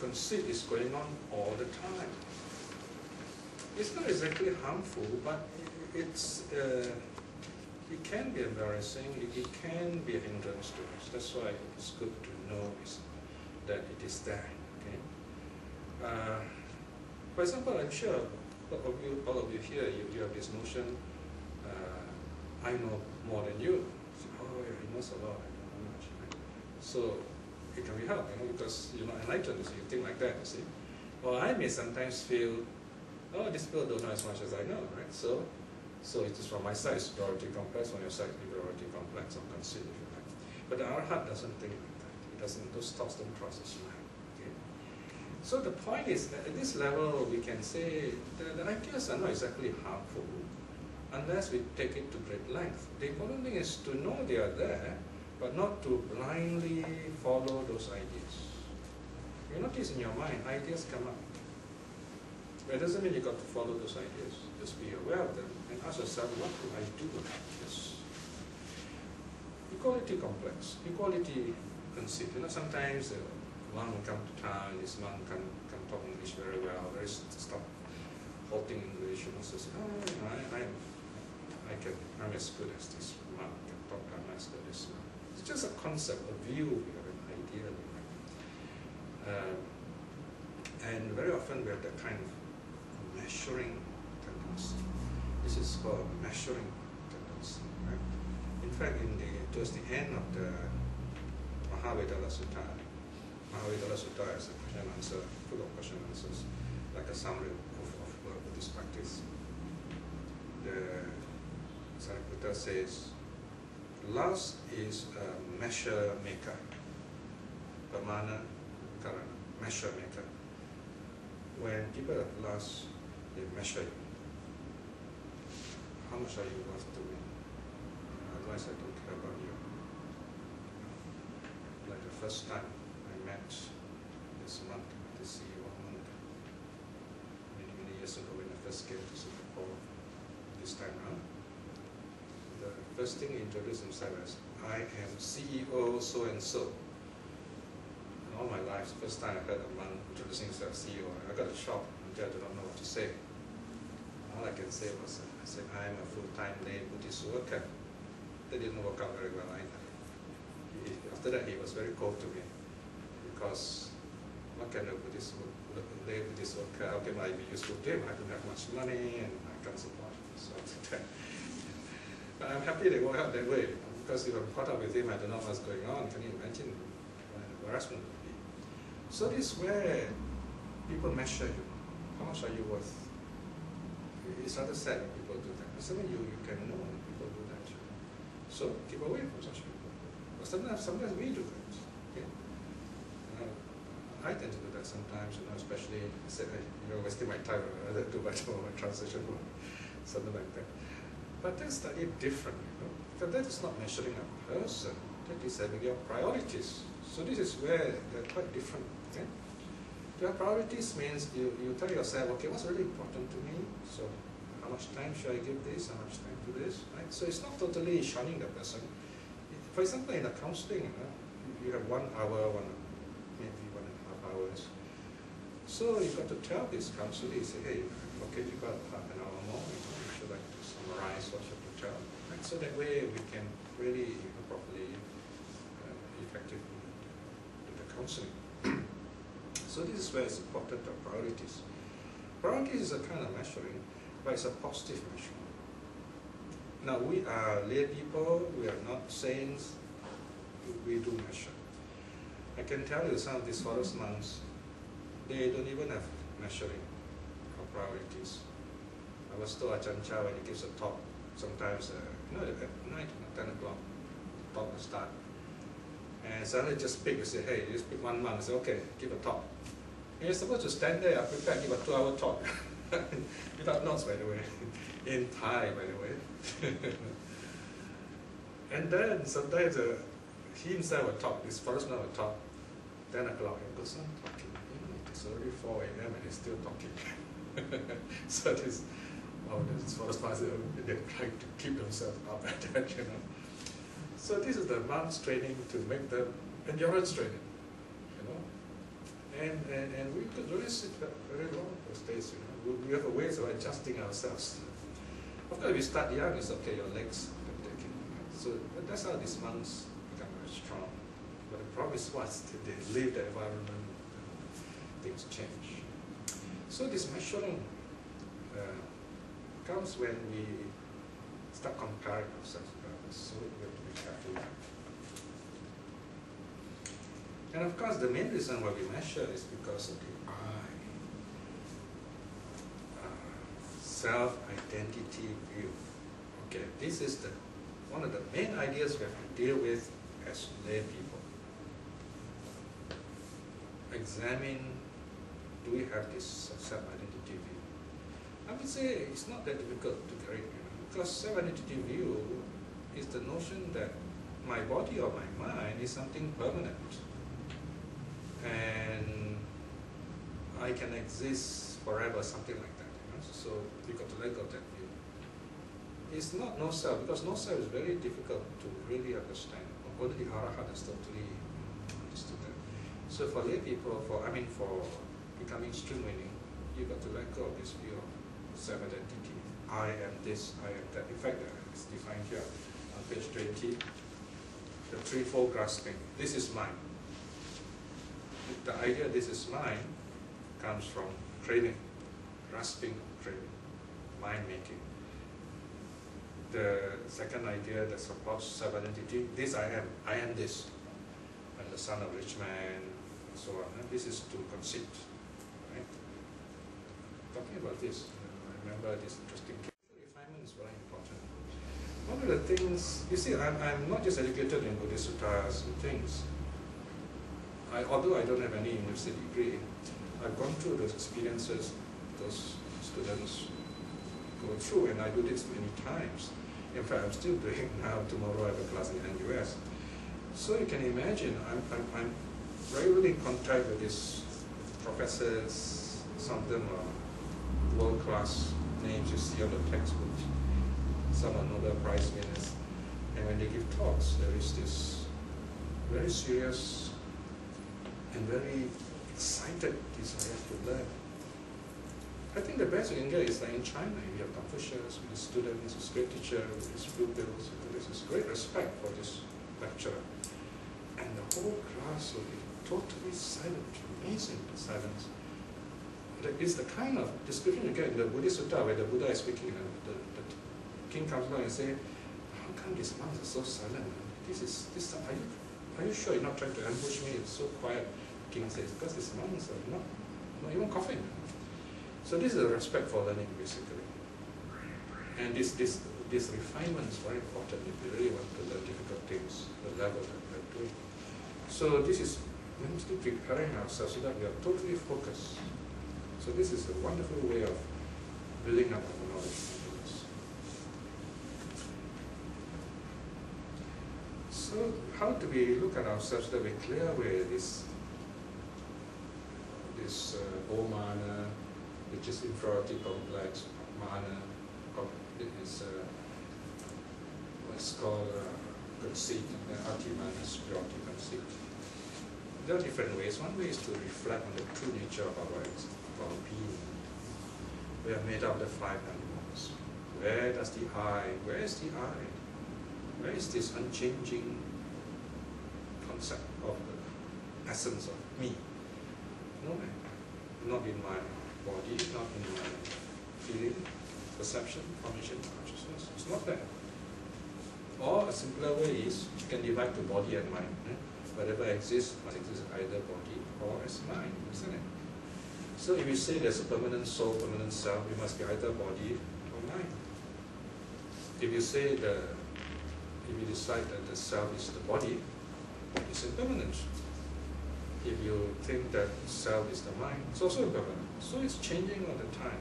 conceit is going on all the time. It's not exactly harmful, but it can be embarrassing, it can be a hindrance to us. That's why it's good to know that it is there. Okay? For example, I'm sure all of you here, you have this notion, I know more than you. So, oh yeah, he knows a lot, I don't know much. Right? So it can be helped, because you're not enlightened, so you think like that, you see. Or I may sometimes feel, oh, these people don't know as much as I know, right? So it is from my side, superiority complex, from your side, inferiority complex, or conceit, if you like. But our heart doesn't think like that. It doesn't, those thoughts don't cross its mind. Okay? So the point is that at this level, we can say the ideas are not exactly harmful unless we take it to great length. The important thing is to know they are there, but not to blindly follow those ideas. You notice in your mind, ideas come up. But it doesn't mean you got to follow those ideas. Just be aware of them and ask yourself, what do I do with this? Equality complex, equality conceit. Sometimes one will come to town, this one can talk English very well, very stop halting English, so say, oh, I'm as good as this one, I can talk as good as this one. It's just a concept, a view, we have an idea. And very often we have that kind of measuring tendency. This is called measuring tendency, right? In fact, towards the end of the Mahavedala Sutta is a question and answer, full of question and answers, like a summary of this practice. The Sariputta says, lust is a measure maker, pamana karana, measure maker. When people have lust, they measure you. How much are you worth to me? Otherwise, I don't care about you. Like the first time I met this monk, this CEO monk, many years ago when I first came to Singapore, this time around, the first thing he introduced himself as, I am CEO so-and-so. All my life, the first time I heard a monk introducing himself as CEO, I got a shock until I did not know what to say. All I can say was, I said, I am a full-time lay Buddhist worker. That didn't work out very well either. After that, he was very cold to me, because what kind of lay Buddhist worker, how can I be useful to him? I don't have much money, and I can't support him. So but I'm happy they worked out that way, because if I'm caught up with him, I don't know what's going on. Can you imagine what embarrassment would be? So this is where people measure you. How much are you worth? It's rather sad when people do that. It's something you can know when people do that. So keep away from such people. But sometimes we do that. Okay? I tend to do that sometimes, especially wasting my time rather do my translation work, something like that. But that's slightly different, because that is not measuring a person. That is having your priorities. So this is where they're quite different. Okay? Your priorities means you tell yourself, okay, what's really important to me? So how much time should I give this, how much time to this, right? So it's not totally shunning the person. For example, in the counseling, you have 1 hour, maybe 1.5 hours. So you've got to tell this counselor, say, hey, okay, you got half an hour more, you should like to summarize what you have to tell. Right? So that way we can really properly, effectively do the counseling. So this is where it's important, the priorities. Priorities is a kind of measuring, but it's a positive measure. Now we are lay people, we are not saints, we do measure. I can tell you some of these forest monks, they don't even have measuring of priorities. I was told Ajahn Chah when he gives a talk, sometimes, at night, 10 o'clock, the talk will start. And suddenly just pick, you say, hey, you just pick one monk, say, okay, give a talk. And you're supposed to stand there, prepare, give a 2-hour talk. Without notes, by the way. In Thai, by the way. And then sometimes he himself will talk, this forest monk will talk, 10 o'clock, he goes on talking. It's already 4 a.m. and he's still talking. So this forest monks, they're trying to keep themselves up at that, So this is the monks training to make them endurance training, And we could really sit very long those days, We have a ways of adjusting ourselves. Of course, if you start young, it's okay, your legs are taking. So that's how these monks become very strong. But the problem is once they leave the environment, things change. So this measuring comes when we start comparing ourselves with others. So we have to be careful. And of course, the main reason why we measure is because of the I. Self-identity view. Okay, this is one of the main ideas we have to deal with as lay people. Examine, do we have this self-identity view? I would say it's not that difficult to get it, because self-identity view is the notion that my body or my mind is something permanent. And I can exist forever, something like that. So you got to let go of that view. It's not no self, because no self is very difficult to really understand. Only the Arahant has totally understood that. So for lay people, for becoming stream winning, you got to let go of this view of self-identity. I am this, I am that. In fact, it's defined here on page 20. The threefold grasping. This is mine. The idea this is mine comes from training, grasping, training, mind-making. The second idea that supports self-identity, this I am this. I'm the son of rich man, and so on. And this is to conceit, right? Talking about this, I remember this interesting case. Refinement is very important. One of the things, you see, I'm not just educated in Buddhist sutras and things. Although I don't have any university degree, I've gone through those experiences those students go through, and I do this many times. In fact, I'm still doing now. Tomorrow I have a class in NUS. So you can imagine, I'm regularly in contact with these professors. Some of them are world-class names you see on the textbook. Some are Nobel Prize winners. And when they give talks, there is this very serious and very excited desire to learn. I think the best you can get is like in China. You have Confucius with his students, his great teacher with his pupils. There's this great respect for this lecturer. And the whole class will be totally silent, amazing silence. It's the kind of description you get in the Buddhist Sutta where the Buddha is speaking, and the king comes along and says, how come these monks are so silent? Are you sure you're not trying to ambush me? It's so quiet. The king says, because these monks are not even coughing. So this is a respect for learning, basically. And this refinement is very important if you really want to learn difficult things, the level that we're doing. So this is mentally preparing ourselves so that we are totally focused. So this is a wonderful way of building up our knowledge. So how do we look at ourselves so that we clear away this omana, which is inferiority complex, mana, it is what's called conceit, and ati minus purity conceit. There are different ways. One way is to reflect on the true nature of our being. We are made up of the five elements. Where does the I? Where is the I? Where is this unchanging concept of the essence of me? No, not in my body, not in my feeling, perception, formation, consciousness. It's not there. Or a simpler way is you can divide the body and mind. Whatever exists must exist either body or as mind, isn't it? So if you say there's a permanent soul, permanent self, it must be either body or mind. If you say if you decide that the self is the body, it's impermanent. If you think that self is the mind, it's also impermanent. So it's changing all the time.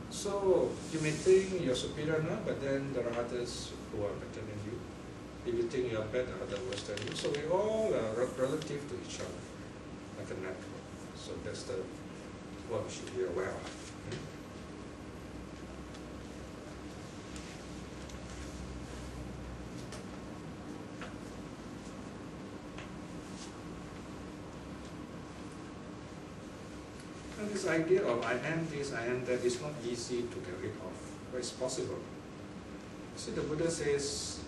So you may think you're superior now, but then there are others who are better than you. If you think you're better, others are worse than you. So we all are relative to each other, like a network. So that's what we should be aware of. And this idea of I am this, I am that is not easy to get rid of, but it's possible. See, the Buddha says,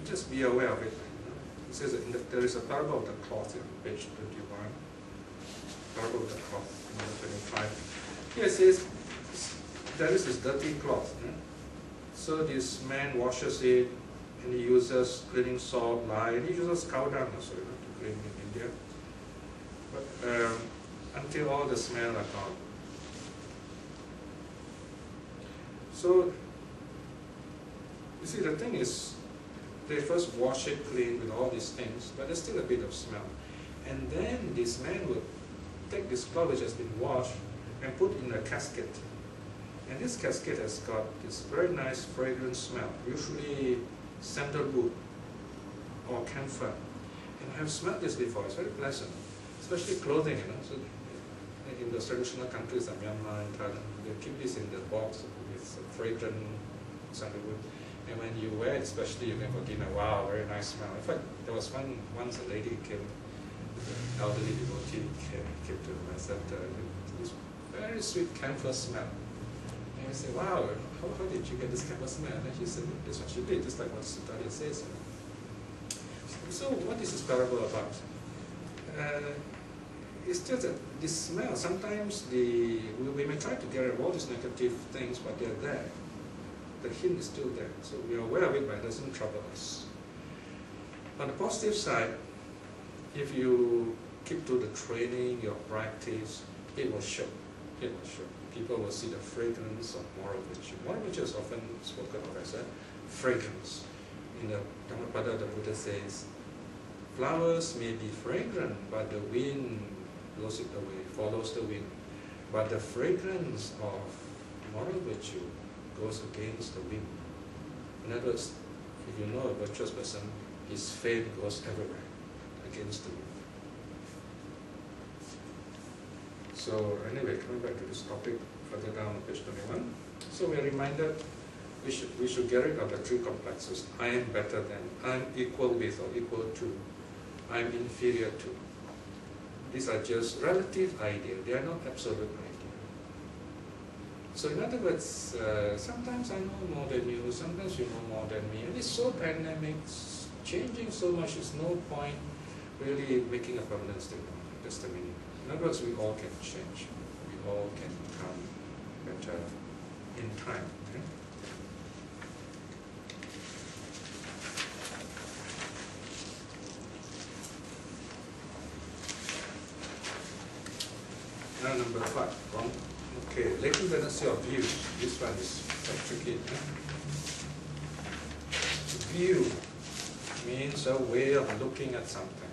just be aware of it. He says that there is a parable of the cloth on page 21. Parable of the cloth, number 25. Here it says, there is this dirty cloth. So this man washes it, and he uses cleaning salt, lye, and he uses cow dung also to clean in India. But until all the smell are gone. So, you see, the thing is, they first wash it clean with all these things, but there's still a bit of smell. And then this man would take this cloth which has been washed and put in a casket. And this casket has got this very nice fragrant smell, usually sandalwood or camphor. And I have smelled this before, it's very pleasant, especially clothing, So in the traditional countries like Myanmar and Thailand, they keep this in the box with fragrant sandalwood. And when you wear it, especially, you can go dinner, wow, very nice smell. In fact, there was once a lady came, an elderly devotee came to me and said, this very sweet camphor smell. And I said, wow, how did you get this camphor smell? And she said, that's what she did, just like what Sutaria says. So what is this parable about? It's just that this smell, sometimes we may try to get rid of all these negative things, but they're there. The hint is still there. So we are aware of it, but it doesn't trouble us. On the positive side, if you keep to the training, your practice, it will show. It will show. People will see the fragrance of moral virtue. Moral virtue is often spoken of as a fragrance. In the Dhammapada, the Buddha says, flowers may be fragrant, but the wind blows it away, follows the wind. But the fragrance of moral virtue goes against the wind. In other words, if you know a virtuous person, his fame goes everywhere, against the wind. So anyway, coming back to this topic further down on page 21. So we are reminded we should get rid of the three complexes. I am better than, I am equal with or equal to, I am inferior to. These are just relative ideas, they are not absolute ideas. So in other words, sometimes I know more than you, sometimes you know more than me, and it's so dynamic, changing so much, there's no point really making a permanent statement. That's the meaning. In other words, we all can change, we all can become better in time. Okay? Now number 5, okay, latent tendency of view. This one is quite tricky. View means a way of looking at something.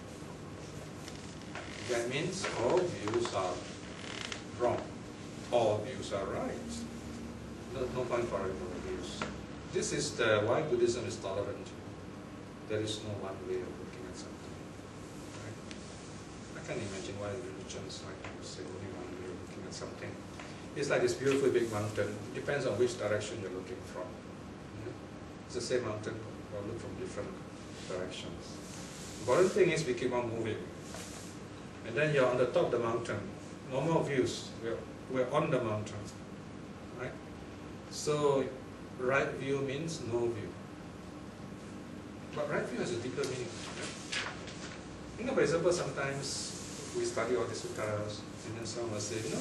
That means all views are wrong. All views are right. No point for all views. This is why Buddhism is tolerant. There is no one way of looking at something. Right? I can't imagine why religions like to say only one way of looking at something. It's like this beautiful big mountain. It depends on which direction you're looking from. Yeah? It's the same mountain, but look from different directions. The important thing is we keep on moving. And then you're on the top of the mountain. No more views. We're on the mountain. Right? So right view means no view. But right view has a deeper meaning. Right? For example, sometimes we study all these uttaras, and then someone will say, no,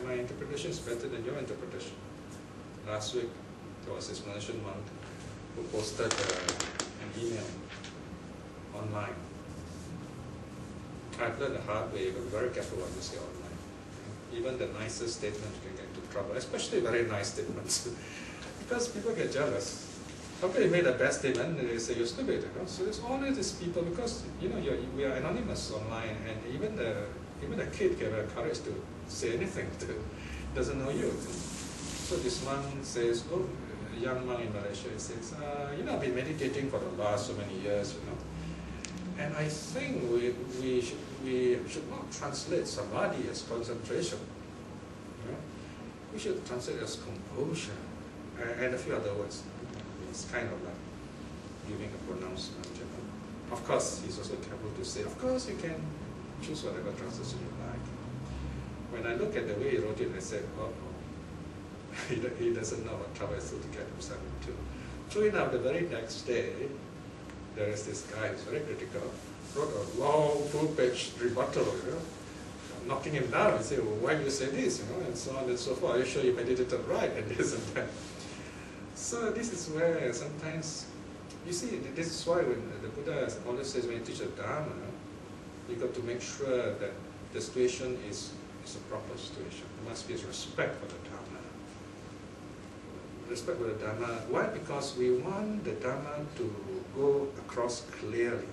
my interpretation is better than your interpretation. Last week, there was this Malaysian monk who posted an email online. I've learned the hard way, but be very careful what you say online. Even the nicest statement can get into trouble, especially very nice statements. Because people get jealous. After you made a bad statement, they say you're stupid. So there's always these people, because we are anonymous online, and even the kid can have courage to say anything to doesn't know you. So this monk says, oh, a young monk in Malaysia, he says, I've been meditating for the last so many years, and I think we should not translate samadhi as concentration. We should translate it as composure, and a few other words. It's kind of like giving a pronouncement. Of course, he's also careful to say, of course you can choose whatever translation you like. When I look at the way he wrote it, I said, oh, he doesn't know what trouble is to get himself into. True enough, the very next day, there is this guy who's very critical, wrote a long full-page rebuttal, knocking him down and saying, well, why do you say this, and so on and so forth. Are you sure you meditated right, and this and that. So this is where sometimes, you see, this is why when the Buddha always says when you teach a Dharma, you got to make sure that the situation is a proper situation. There must be respect for the Dharma. Respect for the Dharma. Why? Because we want the Dharma to go across clearly.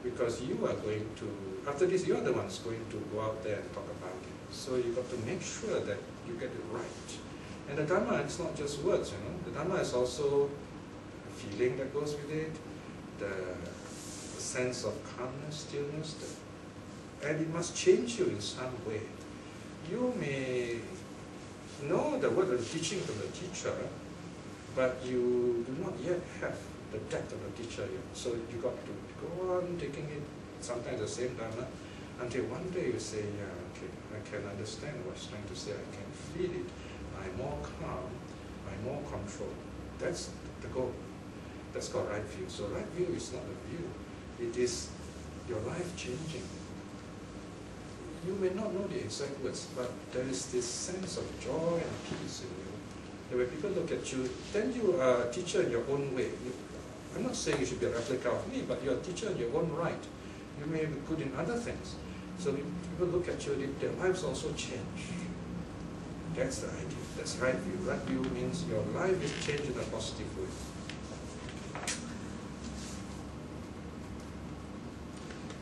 Because you are going to, after this, you are the ones going to go out there and talk about it. So you got to make sure that you get it right. And the Dharma is not just words, The Dharma is also a feeling that goes with it, the sense of calmness, stillness, and it must change you in some way. You may know the word of the teaching from the teacher, but you do not yet have the depth of the teacher yet. So you got to go on taking it, sometimes the same Dharma, until one day you say, yeah, okay, I can understand what he's trying to say, I can feel it. I'm more calm, I'm more control. That's the goal. That's called right view. So right view is not a view. It is your life changing. You may not know the exact words, but there is this sense of joy and peace in you. And when people look at you, then you are a teacher in your own way. I'm not saying you should be a replica of me, but you're a teacher in your own right. You may be good in other things. So when people look at you, their lives also change. That's the idea. That's right view. Right view means your life is changed in a positive way.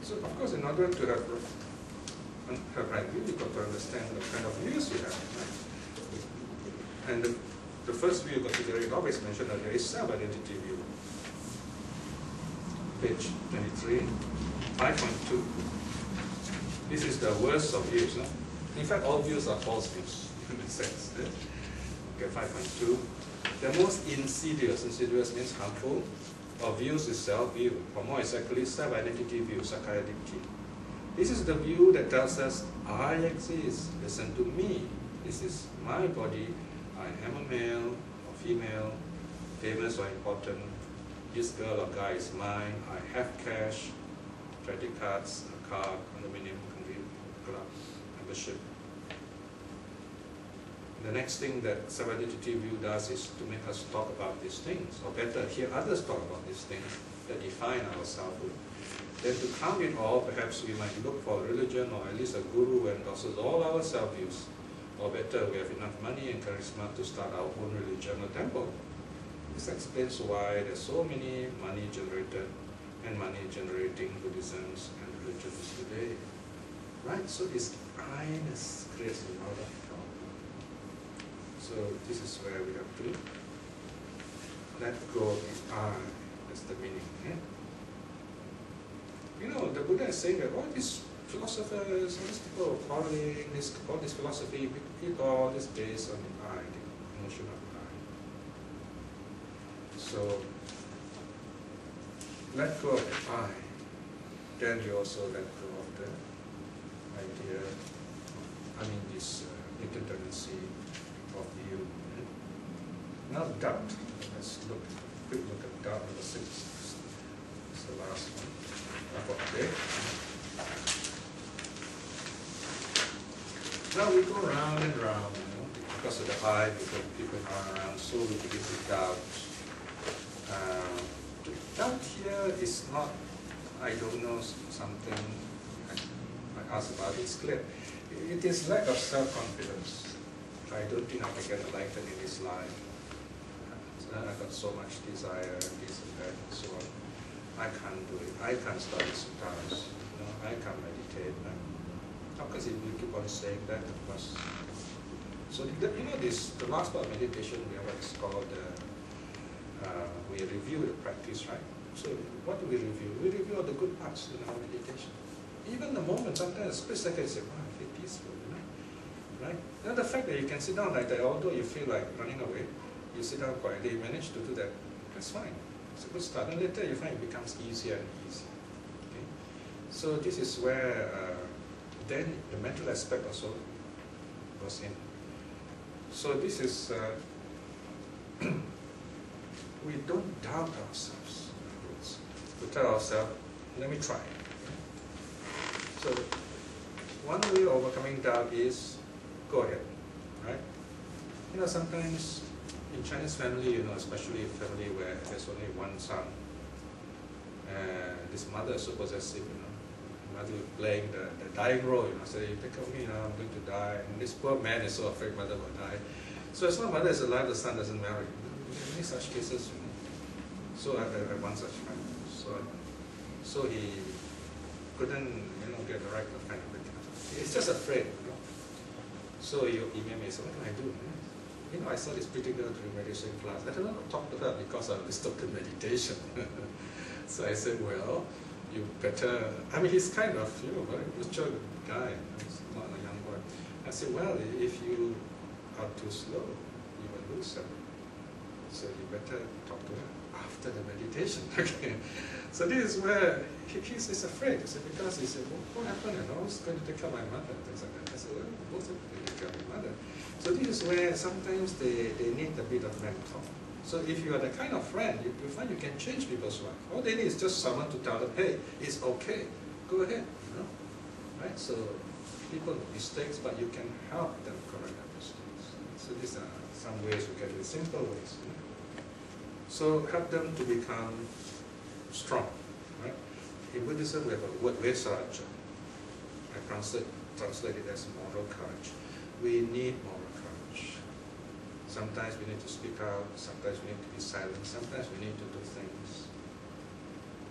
So, of course, in order to have right view, you've got to understand the kind of views you have. Right? And the first view, Gottigari always mentioned earlier, is self-identity view. Page 23, 5.2. This is the worst of views. No? In fact, all views are false views. In a sense. Okay, 5.2. The most insidious means harmful, of views is self-view, or more exactly, self-identity view, Sakaya Ditti. This is the view that tells us, I exist, listen to me, this is my body, I am a male or female, famous or important, this girl or guy is mine, I have cash, credit cards, a car, condominium, club, membership. The next thing that self-identity view does is to make us talk about these things, or better, hear others talk about these things that define our selfhood. Then to calm it all, perhaps we might look for a religion or at least a guru and endorses all our self-views. Or better, we have enough money and charisma to start our own religion or temple. This explains why there's so many money-generated and money-generating Buddhisms and religions today. Right? So this I-ness creates a lot of problem. So this is where we have to let go of the I. That's the meaning. The Buddha is saying that all these philosophers, all these people are quarreling, all this philosophy, all this based on the I, the notion of I. So, let go of the I, then you also let go of the idea, this latent tendency of you. Now doubt. Let's quick look at doubt number 6. It's the last one for today. Now we go round and round, because of the I, people are around, so we begin to doubt. The doubt here is not, I don't know something I asked about, it's clear. It is lack of self-confidence. I don't think I can get enlightened in this life. I've got so much desire, this and that, and so on. I can't do it. I can't study suttas. I can't meditate. How can you keep on saying that? Of course. So the last part of meditation we have what is called we review the practice, right? So what do we review? We review all the good parts in our meditation. Even the moment, sometimes a split second, you say, wow, I feel peaceful, right? Now the fact that you can sit down like that, although you feel like running away, you sit down quietly, you manage to do that, that's fine. It's a good start. And later you find it becomes easier and easier. Okay? So this is where then the mental aspect also goes in. So this is, we don't doubt ourselves. We tell ourselves, let me try. So one way of overcoming doubt is, go ahead, right? Sometimes in Chinese family, especially a family where there's only one son, and this mother is so possessive, mother playing the dying role, say, take care of me, I'm going to die, and this poor man is so afraid mother will die. So as long as mother is alive, the son doesn't marry. Many such cases, So I have one such friend. So he couldn't, get the right kind of thing. He's just afraid, So he emailed me, so what can I do? I saw this pretty girl during meditation class. I don't know how to talk to her because I was stuck in meditation. So I said, well, you better, he's kind of, very mature guy. He's not a young boy. I said, well, if you are too slow, you will lose her. So you better talk to her after the meditation. Okay. So this is where he's afraid. He said, because he said, well, what happened? I was going to take care of my mother and things like that. I said, well, both of you take care of your mother. So this is where sometimes they need a bit of mentor. So if you are the kind of friend, you find you can change people's life. All they need is just someone to tell them, hey, it's okay, go ahead, right? So people make mistakes, but you can help them correct their mistakes. So these are some ways we can do it, simple ways. So help them to become strong, right? In Buddhism, we have a word, vesaraja. I translate it as moral courage. We need moral courage. Sometimes we need to speak out, sometimes we need to be silent, sometimes we need to do things.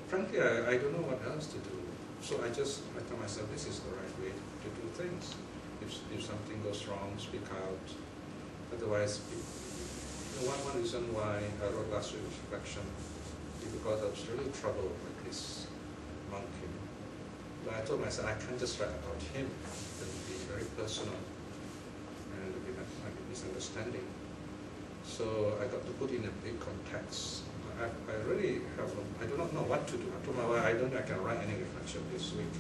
Frankly, I don't know what else to do. So I tell myself, this is the right way to do things. If something goes wrong, speak out. Otherwise, one reason why I wrote last week's reflection is because I was really troubled with this monk. But I told myself, I can't just write about him. It will be very personal and it will be a misunderstanding. So I got to put in a big context. I really have, I do not know what to do. I told my wife, I don't think I can write any reflection this week.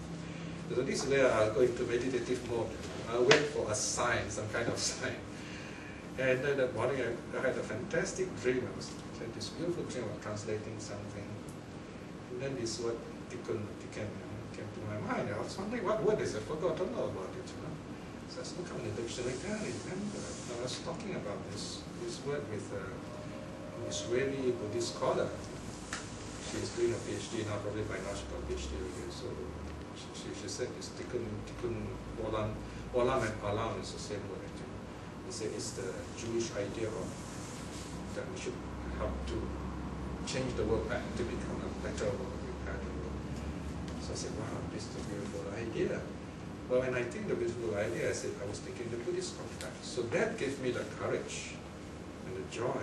So this is where I'll go into meditative mode. I'll wait for a sign, some kind of sign. And then that morning I had a fantastic dream. I had this beautiful dream of translating something. And then this word came to my mind. I was wondering what word is it? I forgot to know about it. So I was looking in the dictionary, I can't remember. I was talking about this word with an Israeli Buddhist scholar. She's doing a PhD now, probably by now she got a PhD already. So she said it's tikkun olam and alam is the same word. He said it's the Jewish idea of that we should help to change the world back to become a better world, a better world. So I said, wow, this is a beautiful idea. Well, when I think the beautiful idea, I was thinking the Buddhist context. So that gave me the courage and the joy.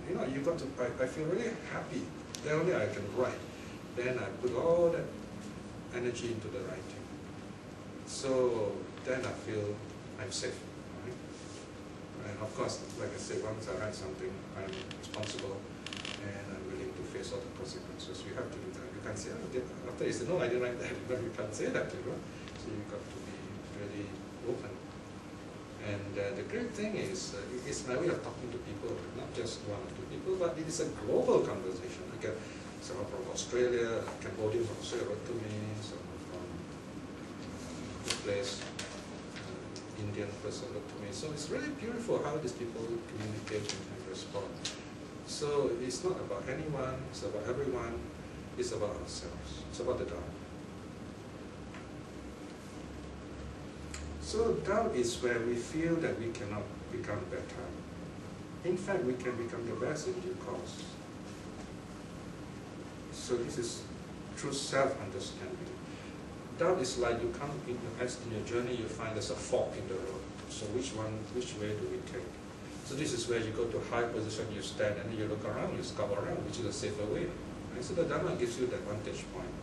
I feel really happy. Then only I can write. Then I put all that energy into the writing. So then I feel I'm safe. Right? And of course, like I said, once I write something, I'm responsible and I'm willing to face all the consequences. You have to do that. You can't say, oh, after you say, no, I didn't write that, but you can't say that, you know. So you've got to be really open. And the great thing is, it's my way of talking to people, not just one or two people, but it is a global conversation. I get someone from Australia, Cambodia from Australia wrote to me, someone from this place, Indian person wrote to me. So it's really beautiful how these people communicate and respond. So it's not about anyone, it's about everyone, it's about ourselves, it's about the Tao. So doubt is where we feel that we cannot become better. In fact, we can become the best in due course. So this is true self-understanding. Doubt is like you come in your journey, you find there's a fork in the road. So which way do we take? So this is where you go to a high position, you stand, and then you look around, you scout around, which is a safer way. Right? So the Dharma gives you that vantage point.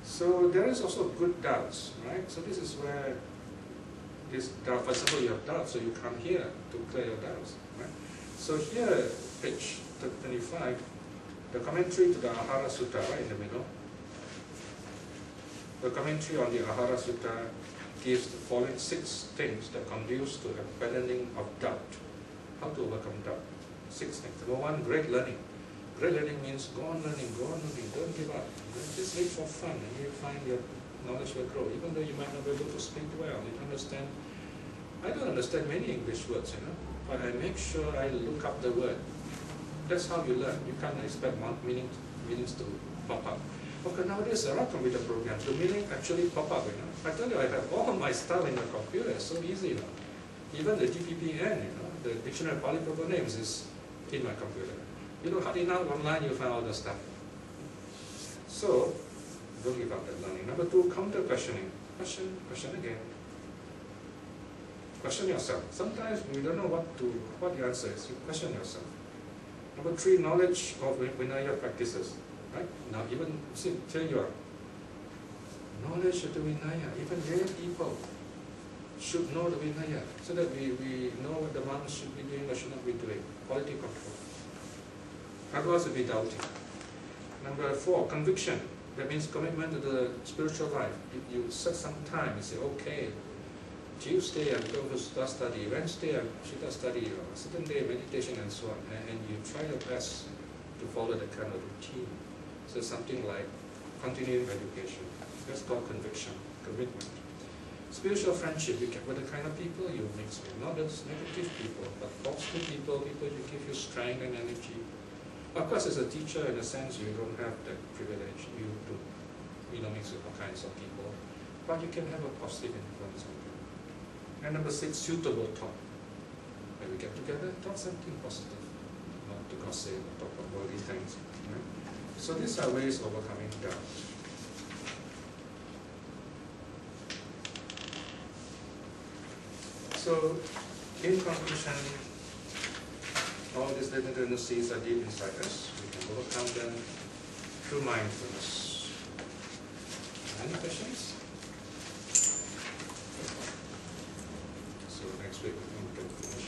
So there is also good doubts, right? So this is where this doubt, for example, you have doubt, so you come here to clear your doubts, right? So here, page 25, the commentary to the Ahara Sutta, right in the middle. The commentary on the Ahara Sutta gives the following 6 things that conduce to abandoning of doubt. How to overcome doubt? 6 things. Number 1, great learning. Great learning means go on learning, don't give up. Just read for fun and you find your knowledge will grow. Even though you might not be able to speak well, you understand. I don't understand many English words, you know, but I make sure I look up the word. That's how you learn. You can't expect meanings to pop up. Okay, nowadays there are computer programs. The meaning actually pop up, you know. I tell you, I have all my stuff in the computer. It's so easy now. Even the DPPN, you know, the Dictionary of Polyproper Names is in my computer. You know, hardly now online you find all the stuff. So, don't give up that learning. Number 2, counter questioning. Question again. Question yourself. Sometimes we don't know what the answer is. You question yourself. Number 3, knowledge of Vinaya practices. Right? Now even, see, here you are. Knowledge of the Vinaya. Even lay people should know the Vinaya, so that we know what the monks should be doing or should not be doing. Quality control. Otherwise we'll be doubting. Number 4, conviction. That means commitment to the spiritual life. You set some time, you say, okay, Tuesday I'm going to Sutta study, Wednesday I'm Chitta study, or certain day meditation and so on. And you try your best to follow that kind of routine. So something like continuing education. That's called conviction, commitment. Spiritual friendship, you get with the kind of people you mix with. Not just negative people, but positive people who give you strength and energy. Of course, as a teacher, in a sense, you don't have that privilege. You don't mix with all kinds of people. But you can have a positive influence on them. And number 6, suitable talk. When we get together, talk something positive. Not to gossip or talk about worldly things. Right? So these are ways of overcoming doubt. So, in conclusion, all these latent tendencies are deep inside us. We can overcome them through mindfulness. Any questions? So next week we can finish.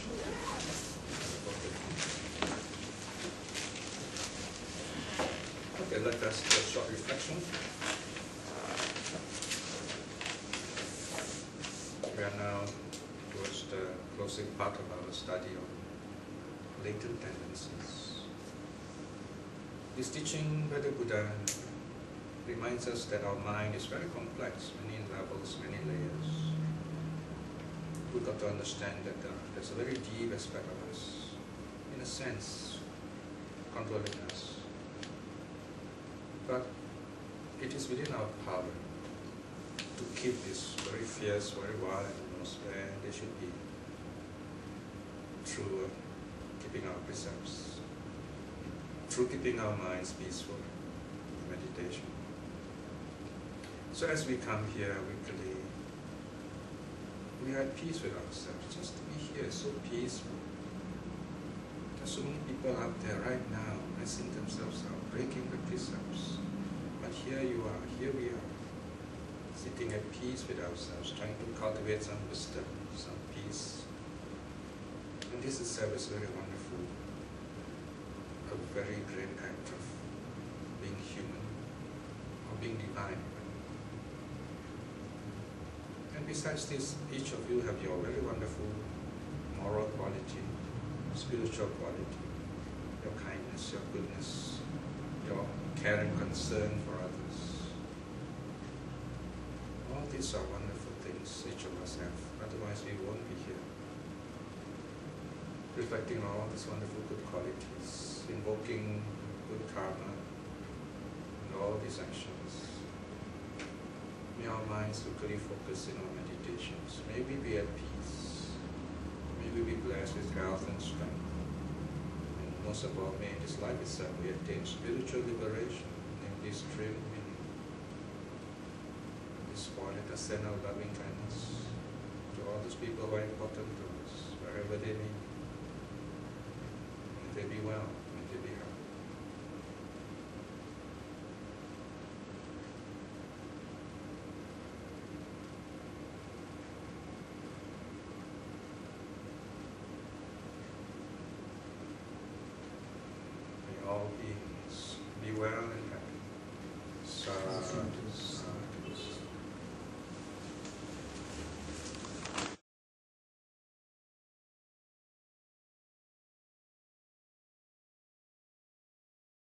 Okay, let us do a short reflection. We are now towards the closing part of our study on latent tendencies. This teaching by the Buddha reminds us that our mind is very complex, many levels, many layers. We've got to understand that there's a very deep aspect of us, in a sense, controlling us. But it is within our power to keep this very fierce, very wild animals where they should be, through keeping our precepts, through keeping our minds peaceful, meditation. So as we come here weekly, we are at peace with ourselves. Just to be here, so peaceful. There's so many people out there right now messing themselves up, breaking the precepts. But here you are, here we are. sitting at peace with ourselves, trying to cultivate some wisdom, some peace. And this itself is very wonderful, a very great act of being human, or being divine. And besides this, each of you have your very wonderful moral quality, spiritual quality, your kindness, your goodness, your care and concern for others. All these are wonderful things each of us have, otherwise we won't be here. Reflecting on all these wonderful good qualities, invoking good karma, and all these actions. May our minds locally focus in our meditations. May we be at peace. May we be blessed with health and strength. And most of all, may in this life itself we attain spiritual liberation, namely stream meaning. This quality, a sense of loving kindness to all those people who are important to us, wherever they may be. May they be well, may they be happy. May all be